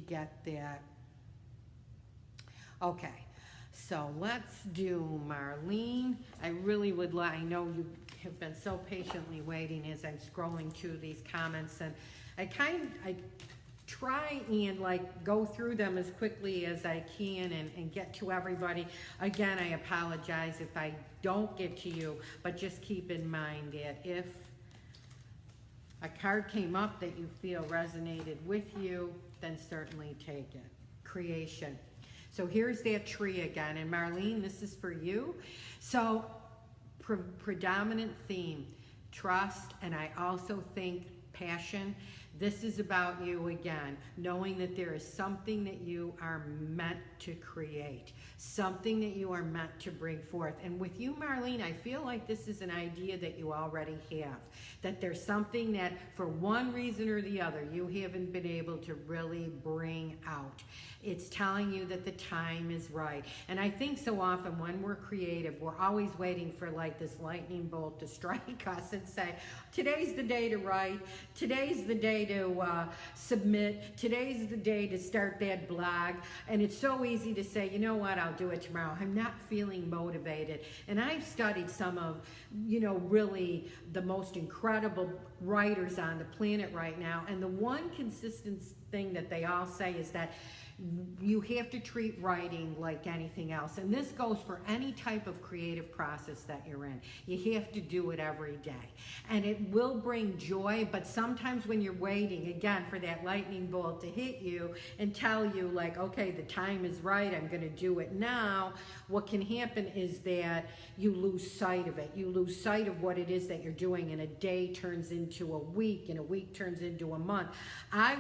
get that. Okay, so let's do Marlene. I really would like, I know you have been so patiently waiting as I'm scrolling through these comments, and I try and like go through them as quickly as I can and get to everybody. Again, I apologize if I don't get to you, but just keep in mind that if a card came up that you feel resonated with you, then certainly take it. Creation. So here's that tree again. And Marlene, this is for you. So predominant theme, trust, and I also think passion. This is about you again, knowing that there is something that you are meant to create, something that you are meant to bring forth. And with you, Marlene, I feel like this is an idea that you already have, that there's something that for one reason or the other you haven't been able to really bring out. It's telling you that the time is right. And I think so often when we're creative, we're always waiting for like this lightning bolt to strike us and say, today's the day to write, today's the day to submit, today's the day to start that blog. And it's so easy to say, you know what, I'll do it tomorrow. I'm not feeling motivated. And I've studied some of, really the most incredible writers on the planet right now. And the one consistent thing that they all say is that you have to treat writing like anything else. And this goes for any type of creative process that you're in. You have to do it every day. And it will bring joy, but sometimes when you're waiting, again, for that lightning bolt to hit you and tell you like, okay, the time is right, I'm gonna do it now, what can happen is that you lose sight of it. You lose sight of what it is that you're doing, and a day turns into a week, and a week turns into a month. I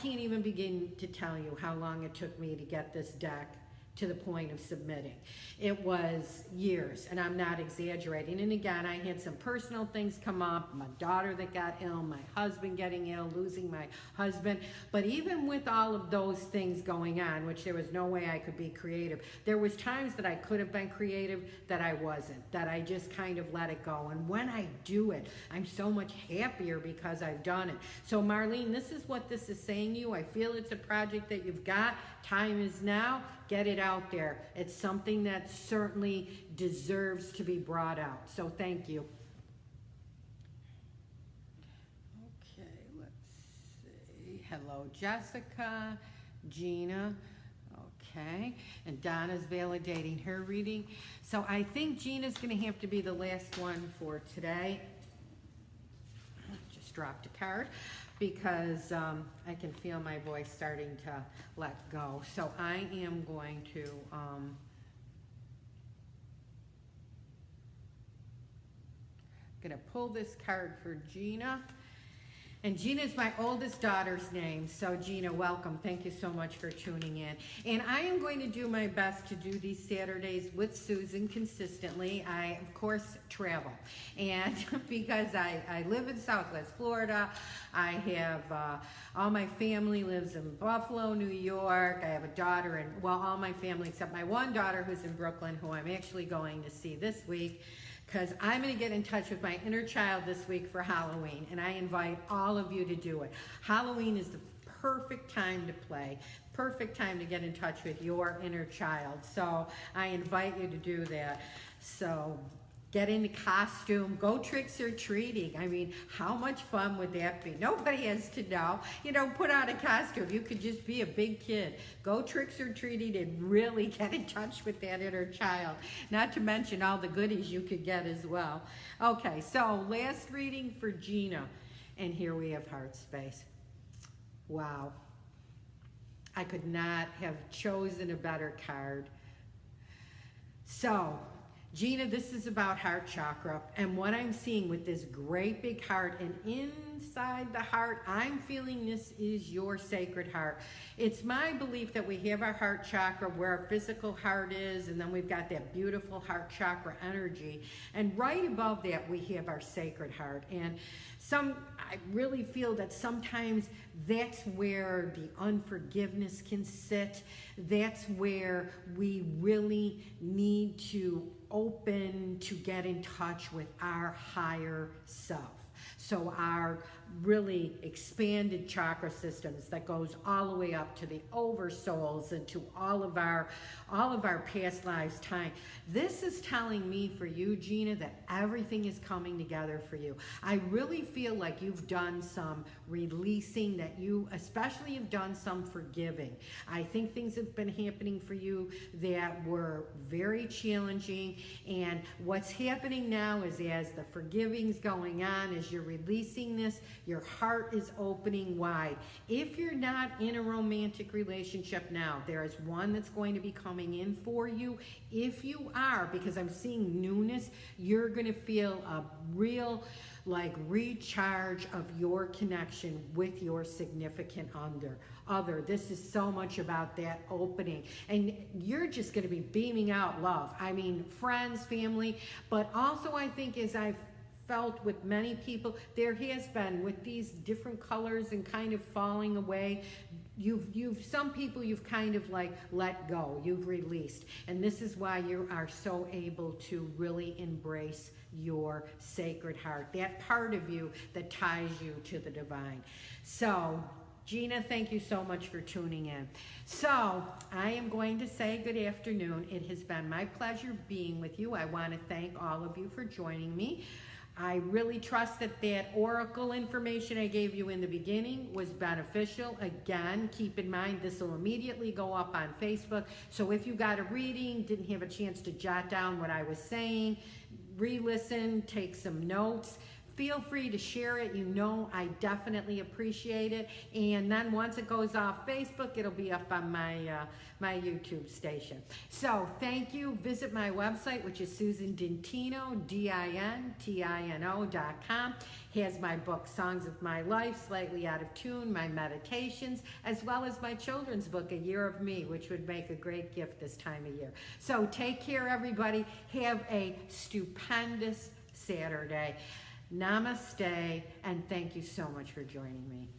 can't even begin to tell you how long it took me to get this deck to the point of submitting. It was years, and I'm not exaggerating. And again, I had some personal things come up, my daughter that got ill, my husband getting ill, losing my husband. But even with all of those things going on, which there was no way I could be creative, there was times that I could have been creative that I wasn't, that I just kind of let it go. And when I do it, I'm so much happier because I've done it. So Marlene, this is what this is saying to you. I feel it's a project that you've got. Time is now. Get it out there. It's something that certainly deserves to be brought out. So thank you. Okay, let's see. Hello, Jessica, Gina. Okay, and Donna's validating her reading. So I think Gina's going to have to be the last one for today. Just dropped a card, because I can feel my voice starting to let go. So I am going to gonna pull this card for Gina. And Gina's my oldest daughter's name. So Gina, welcome. Thank you so much for tuning in. And I am going to do my best to do these Saturdays with Susan consistently. I, of course, travel. And because I live in Southwest Florida, I have, all my family lives in Buffalo, New York. I have a daughter, and well, all my family except my one daughter who's in Brooklyn, who I'm actually going to see this week, because I'm going to get in touch with my inner child this week for Halloween, and I invite all of you to do it. Halloween is the perfect time to play, perfect time to get in touch with your inner child, so I invite you to do that. So get into costume, go tricks or treating. I mean, how much fun would that be? Nobody has to know. You know, put on a costume. You could just be a big kid. Go tricks or treating and really get in touch with that inner child. Not to mention all the goodies you could get as well. Okay, so last reading for Gina. And here we have heart space. Wow. I could not have chosen a better card. So, Gina, this is about heart chakra, and what I'm seeing with this great big heart, and inside the heart, I'm feeling this is your sacred heart. It's my belief that we have our heart chakra where our physical heart is, and then we've got that beautiful heart chakra energy, and right above that we have our sacred heart. And I really feel that sometimes that's where the unforgiveness can sit. That's where we really need to open to get in touch with our higher self. So our really expanded chakra systems that goes all the way up to the oversouls and to all of our past lives time. This is telling me for you, Gina, that everything is coming together for you. I really feel like you've done some releasing, that you especially have done some forgiving. I think things have been happening for you that were very challenging, and what's happening now is as the forgiving's going on, as you're releasing this, your heart is opening wide. If you're not in a romantic relationship now, there is one that's going to be coming in for you. If you are, because I'm seeing newness, you're going to feel a real recharge of your connection with your significant other. This is so much about that opening, and you're just going to be beaming out love. I mean, friends, family, but also I think as I've felt with many people, there has been with these different colors and kind of falling away, some people you've kind of let go, you've released, and this is why you are so able to really embrace your sacred heart, that part of you that ties you to the divine. So Gina, thank you so much for tuning in. So I am going to say good afternoon. It has been my pleasure being with you. I want to thank all of you for joining me. I really trust that oracle information I gave you in the beginning was beneficial. Again, keep in mind this will immediately go up on Facebook. So if you got a reading, didn't have a chance to jot down what I was saying, re-listen, take some notes, feel free to share it. You know I definitely appreciate it. And then once it goes off Facebook, it'll be up on my YouTube station. So thank you. Visit my website, which is SusanDintino, DINTINO.com. Has my book, Songs of My Life, Slightly Out of Tune, my meditations, as well as my children's book, A Year of Me, which would make a great gift this time of year. So take care, everybody. Have a stupendous Saturday. Namaste, and thank you so much for joining me.